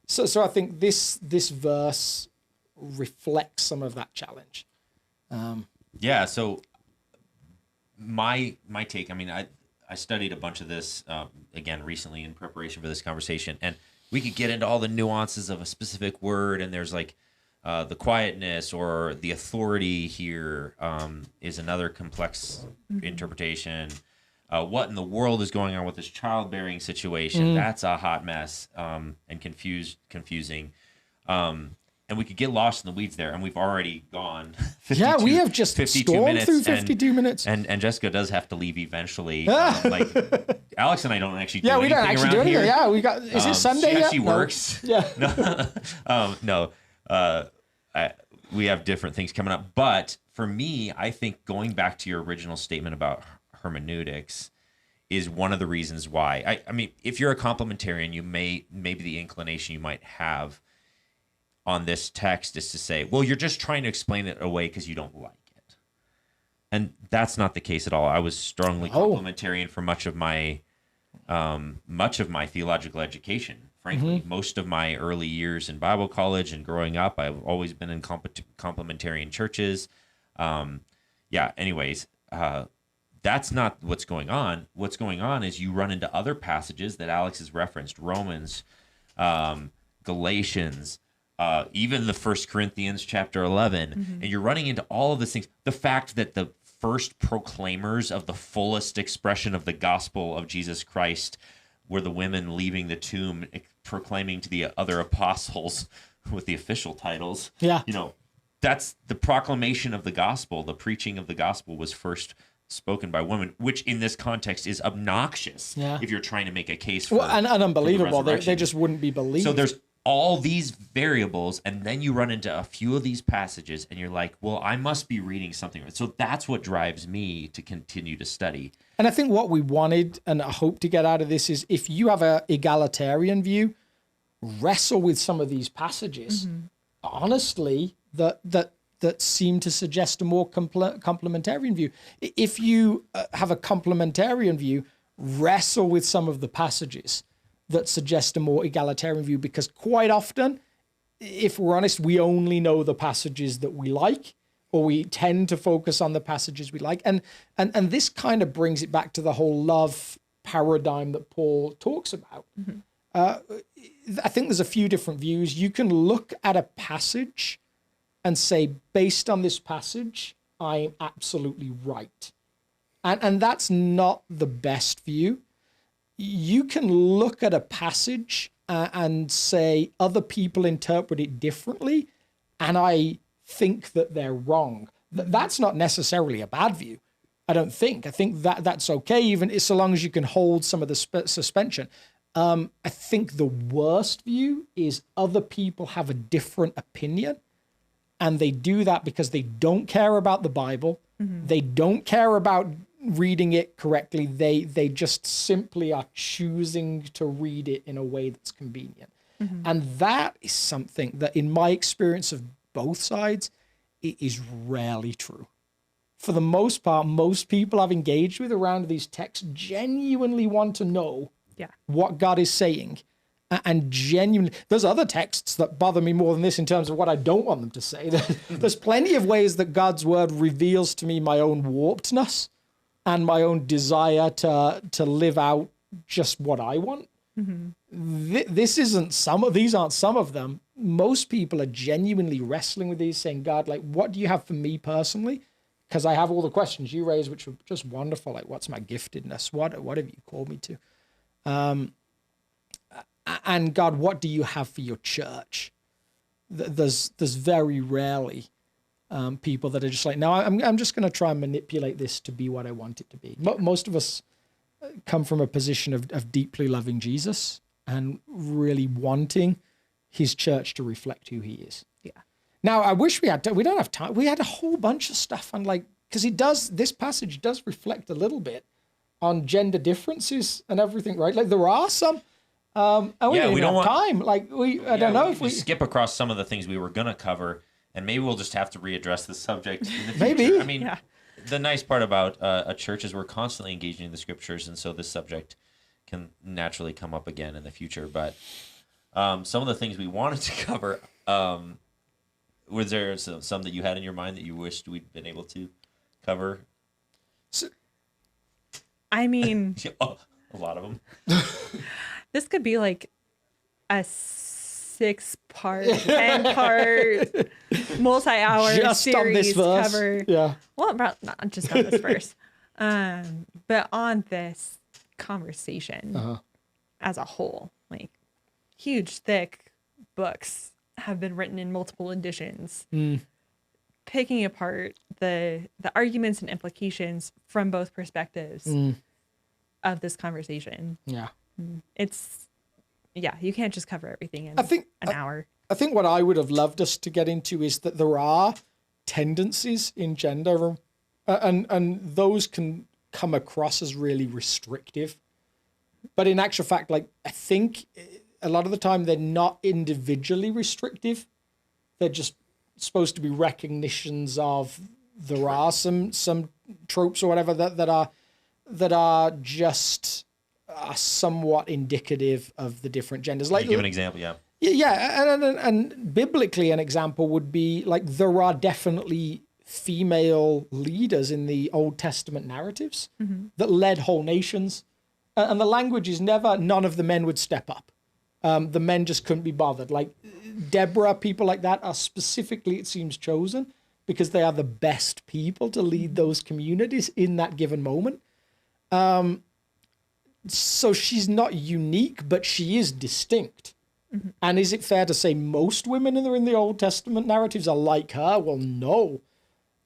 So I think this verse reflects some of that challenge. Yeah. So my take. I mean, I studied a bunch of this again recently in preparation for this conversation, and we could get into all the nuances of a specific word, and there's like the quietness or the authority here is another complex interpretation. What in the world is going on with this childbearing situation? That's a hot mess and confusing. And we could get lost in the weeds there, and we've already gone 52, yeah, we have just 52 stormed minutes, through 52 minutes. And Jessica does have to leave eventually. Like Alex and I don't actually do we anything don't actually around do anything. here. Yeah, we got. Is it Sunday yet? She works. Yeah. No. We have different things coming up. But for me, I think going back to your original statement about hermeneutics is one of the reasons why. I mean, if you're a complementarian, you maybe the inclination you might have on this text is to say, well, you're just trying to explain it away because you don't like it. And that's not the case at all. I was strongly complementarian for much of my theological education. Frankly, most of my early years in Bible college and growing up, I've always been in complementarian churches. Anyways, that's not what's going on. What's going on is you run into other passages that Alex has referenced, Romans, Galatians, even the 1 Corinthians chapter 11, and you're running into all of these things. The fact that the first proclaimers of the fullest expression of the gospel of Jesus Christ were the women leaving the tomb proclaiming to the other apostles with the official titles. Yeah. That's the proclamation of the gospel. The preaching of the gospel was first spoken by women, which in this context is obnoxious if you're trying to make a case for and unbelievable. For the They just wouldn't be believed. So there's all these variables, and then you run into a few of these passages, and you're like, well, I must be reading something. So that's what drives me to continue to study. And I think what we wanted and I hope to get out of this is if you have an egalitarian view, wrestle with some of these passages, honestly, that seem to suggest a more complementarian view. If you have a complementarian view, wrestle with some of the passages that suggest a more egalitarian view, because quite often, if we're honest, we only know the passages that we like, or we tend to focus on the passages we like. And this kind of brings it back to the whole love paradigm that Paul talks about. I think there's a few different views. You can look at a passage and say, based on this passage, I'm absolutely right. And that's not the best view. You can look at a passage and say other people interpret it differently, and I think that they're wrong. That's not necessarily a bad view, I don't think. I think that's okay, even so long as you can hold some of the suspension. I think the worst view is other people have a different opinion, and they do that because they don't care about the Bible. They don't care about reading it correctly. They just simply are choosing to read it in a way that's convenient. And that is something that, in my experience of both sides, it is rarely true. For the most part, most people I've engaged with around these texts genuinely want to know what God is saying. And genuinely, there's other texts that bother me more than this in terms of what I don't want them to say. There's plenty of ways that God's word reveals to me my own warpedness and my own desire to live out just what I want. These aren't some of them. Most people are genuinely wrestling with these, saying, God, like, what do you have for me personally? Because I have all the questions you raised, which were just wonderful. Like, what's my giftedness? What have you called me to? And God, what do you have for your church? There's very rarely people that are just like, no, I'm just going to try and manipulate this to be what I want it to be. Most of us come from a position of deeply loving Jesus and really wanting his church to reflect who he is. Yeah. Now, I wish we don't have time. We had a whole bunch of stuff on, like, because this passage does reflect a little bit on gender differences and everything, right? Like, there are some. And we don't have time. Like, I don't know if we skip across some of the things we were going to cover, and maybe we'll just have to readdress the subject in the future. Maybe. I mean, the nice part about a church is we're constantly engaging in the scriptures, and so this subject can naturally come up again in the future. But some of the things we wanted to cover, was there some that you had in your mind that you wished we'd been able to cover? I mean... a lot of them. This could be like a 6-part, 10-part, multi-hour just series on this verse. Cover. Yeah. Well, not just on this verse, but on this conversation as a whole. Like, huge, thick books have been written in multiple editions, picking apart the arguments and implications from both perspectives of this conversation. Yeah. You can't just cover everything in an hour. I think what I would have loved us to get into is that there are tendencies in gender, and those can come across as really restrictive. But in actual fact, like, I think a lot of the time they're not individually restrictive. They're just supposed to be recognitions of there are some tropes or whatever that are just somewhat indicative of the different genders. Like, give an example, yeah. Yeah, and biblically an example would be, like, there are definitely female leaders in the Old Testament narratives that led whole nations. And the language is never, none of the men would step up. The men just couldn't be bothered. Like Deborah, people like that are specifically, it seems, chosen because they are the best people to lead those communities in that given moment. So she's not unique, but she is distinct. And is it fair to say most women that are in the Old Testament narratives are like her? Well, no.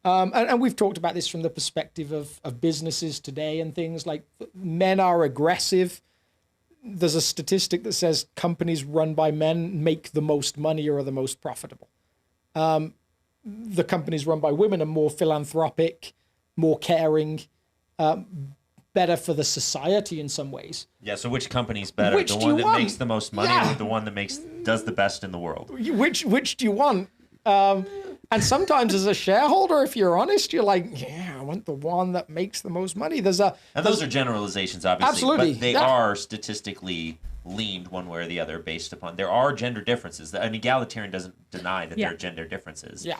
And we've talked about this from the perspective of businesses today and things like men are aggressive. There's a statistic that says companies run by men make the most money or are the most profitable. The companies run by women are more philanthropic, more caring, better for the society in some ways. Yeah, so which company's better? The one that makes the most money or the one that does the best in the world? Which do you want? And sometimes as a shareholder, if you're honest, you're like, I want the one that makes the most money. Those are generalizations, obviously. Absolutely. But they are statistically leaned one way or the other based upon, there are gender differences. An egalitarian doesn't deny that there are gender differences. Yeah.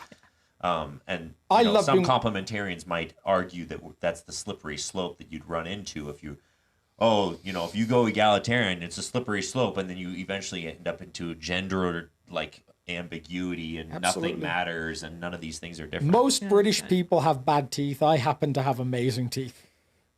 And some complementarians might argue that that's the slippery slope that you'd run into if you go egalitarian, it's a slippery slope, and then you eventually end up into gender like ambiguity and nothing matters and none of these things are different. Most British people have bad teeth. I happen to have amazing teeth.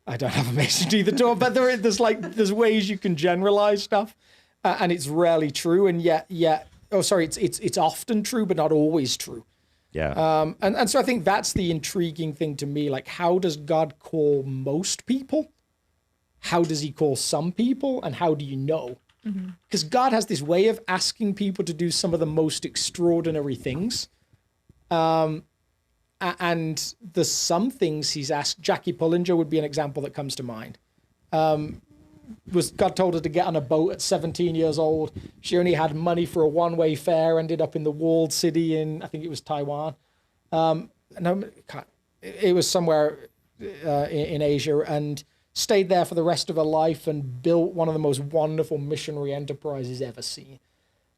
I don't have amazing teeth at all, but there's ways you can generalize stuff, and it's rarely true, and it's often true, but not always true. Yeah. And so I think that's the intriguing thing to me. Like, how does God call most people? How does he call some people? And how do you know? Because God has this way of asking people to do some of the most extraordinary things. And there's some things he's asked. Jackie Pullinger would be an example that comes to mind. got told her to get on a boat at 17 years old. She only had money for a one-way fare, ended up in the walled city in, I think it was Taiwan. It was somewhere in Asia, and stayed there for the rest of her life and built one of the most wonderful missionary enterprises ever seen.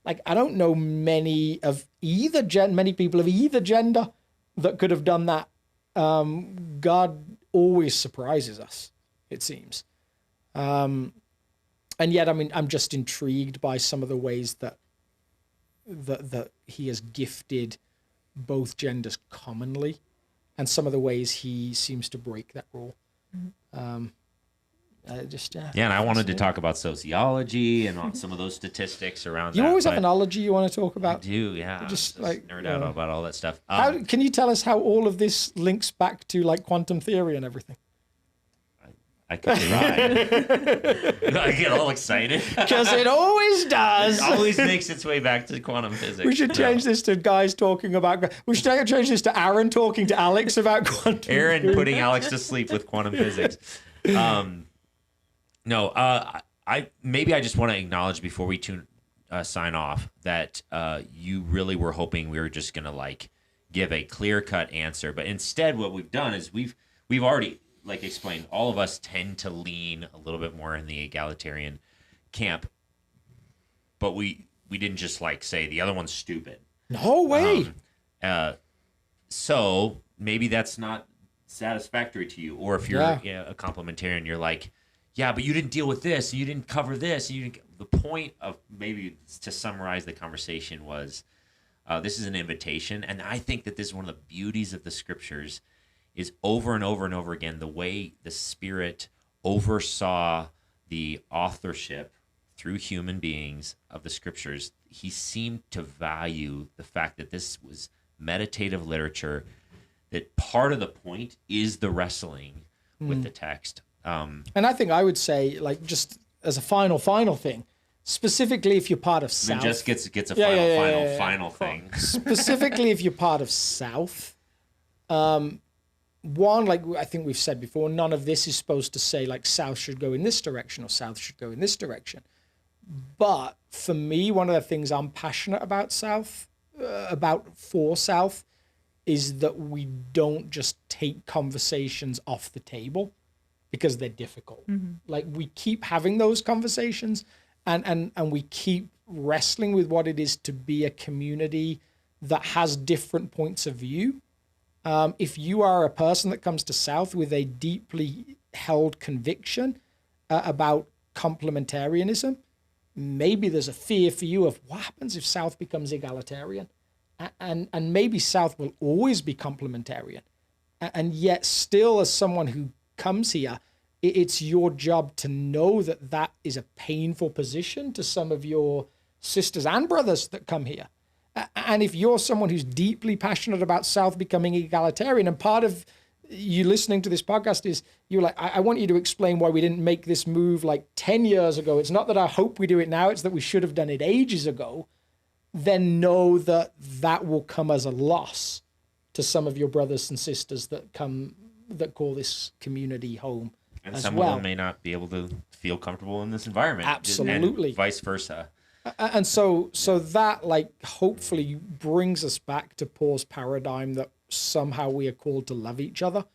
Like, I don't know many people of either gender that could have done that. God always surprises us, it seems. And yet, I mean, I'm just intrigued by some of the ways that he has gifted both genders commonly, and some of the ways he seems to break that rule. And I wanted to talk about sociology and some of those statistics around You that. always have an ology you want to talk I about. do, yeah. Just nerd out about all that stuff. Can you tell us how all of this links back to like quantum theory and everything? I could try. I get all excited. Because it always does. It always makes its way back to quantum physics. We should change this to guys talking about... We should change this to Aaron talking to Alex about quantum Aaron theory. putting Alex to sleep with quantum physics. I maybe I just want to acknowledge before we sign off that you really were hoping we were just going to like give a clear-cut answer. But instead what we've done is we've already... like explained, all of us tend to lean a little bit more in the egalitarian camp, but we didn't just like say the other one's stupid. No way. So maybe that's not satisfactory to you, or if you're a complementarian, you're like, yeah, but you didn't deal with this, you didn't cover this, you didn't. The point of maybe to summarize the conversation was, this is an invitation, and I think that this is one of the beauties of the scriptures. Is over and over and over again the way the Spirit oversaw the authorship through human beings of the Scriptures. He seemed to value the fact that this was meditative literature, that part of the point is the wrestling with the text. And I think I would say, like, just as a final thing, specifically if you're part of South... It just gets a final thing. Specifically if you're part of South... one, like I think we've said before, none of this is supposed to say like South should go in this direction or South should go in this direction. But for me, one of the things I'm passionate about for South, is that we don't just take conversations off the table because they're difficult. Like we keep having those conversations and we keep wrestling with what it is to be a community that has different points of view. If you are a person that comes to South with a deeply held conviction about complementarianism, maybe there's a fear for you of what happens if South becomes egalitarian. And maybe South will always be complementarian. And yet still, as someone who comes here, it's your job to know that that is a painful position to some of your sisters and brothers that come here. And if you're someone who's deeply passionate about South becoming egalitarian, and part of you listening to this podcast is you're like, I want you to explain why we didn't make this move like 10 years ago. It's not that I hope we do it now. It's that we should have done it ages ago. Then know that that will come as a loss to some of your brothers and sisters that call this community home. And some of them may not be able to feel comfortable in this environment. Absolutely. And vice versa. And so that like hopefully brings us back to Paul's paradigm that somehow we are called to love each other,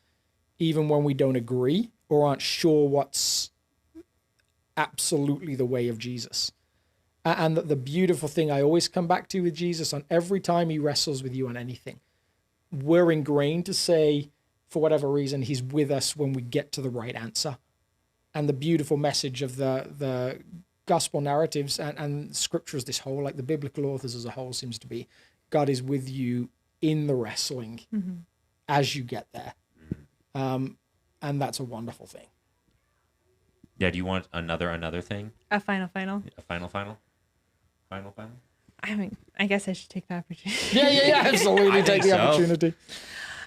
even when we don't agree or aren't sure what's absolutely the way of Jesus. And that the beautiful thing I always come back to with Jesus, on every time he wrestles with you on anything, we're ingrained to say, for whatever reason, he's with us when we get to the right answer. And the beautiful message of the gospel narratives and scriptures, this whole, like the biblical authors as a whole, seems to be God is with you in the wrestling as you get there. And that's a wonderful thing. Yeah, do you want another thing? A final? A final? I mean, I guess I should take the opportunity. Yeah, absolutely. Take the opportunity.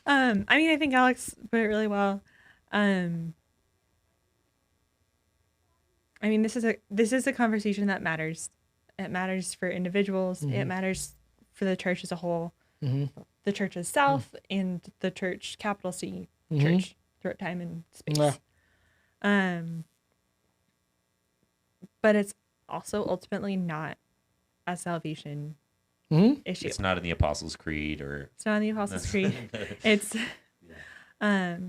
I mean, I think Alex put it really well. I mean, this is a conversation that matters. It matters for individuals. It matters for the church as a whole. The church is South and the church, capital C, church throughout time and space. but it's also ultimately not a salvation Mm-hmm. issue. It's not in the Apostles' Creed or. It's not in the Apostles' Creed. It's, I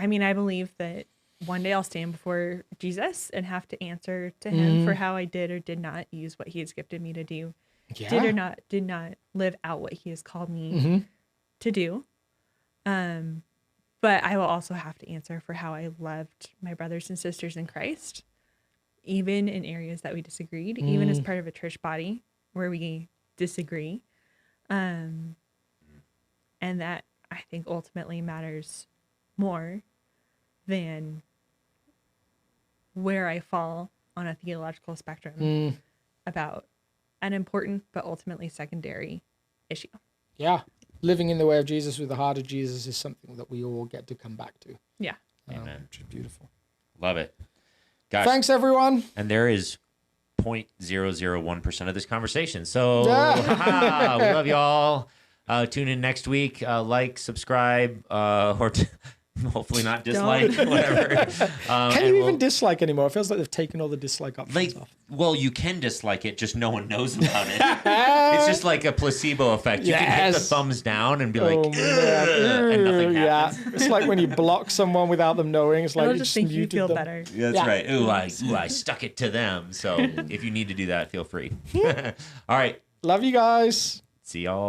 mean, I believe that one day I'll stand before Jesus and have to answer to him for how I did or did not use what he has gifted me to do, did not live out what he has called me to do. But I will also have to answer for how I loved my brothers and sisters in Christ, even in areas that we disagreed, even as part of a church body where we disagree. And that, I think, ultimately matters more than where I fall on a theological spectrum about an important but ultimately secondary issue. Yeah. Living in the way of Jesus with the heart of Jesus is something that we all get to come back to. Yeah. Amen. Which is beautiful. Love it. Guys, Thanks, everyone. and there is 0.001% of this conversation. So we love y'all. Tune in next week. Like, subscribe, or hopefully not dislike, whatever. Can you even dislike anymore? It feels like they've taken all the dislike options off. Well, you can dislike it, just no one knows about it. It's just like a placebo effect. You can hit the thumbs down and be like, and nothing happens. It's like when you block someone without them knowing. It's like It'll you just make you muted feel them. better. That's right. Ooh, I stuck it to them. So if you need to do that, feel free. All right. Love you guys. See y'all.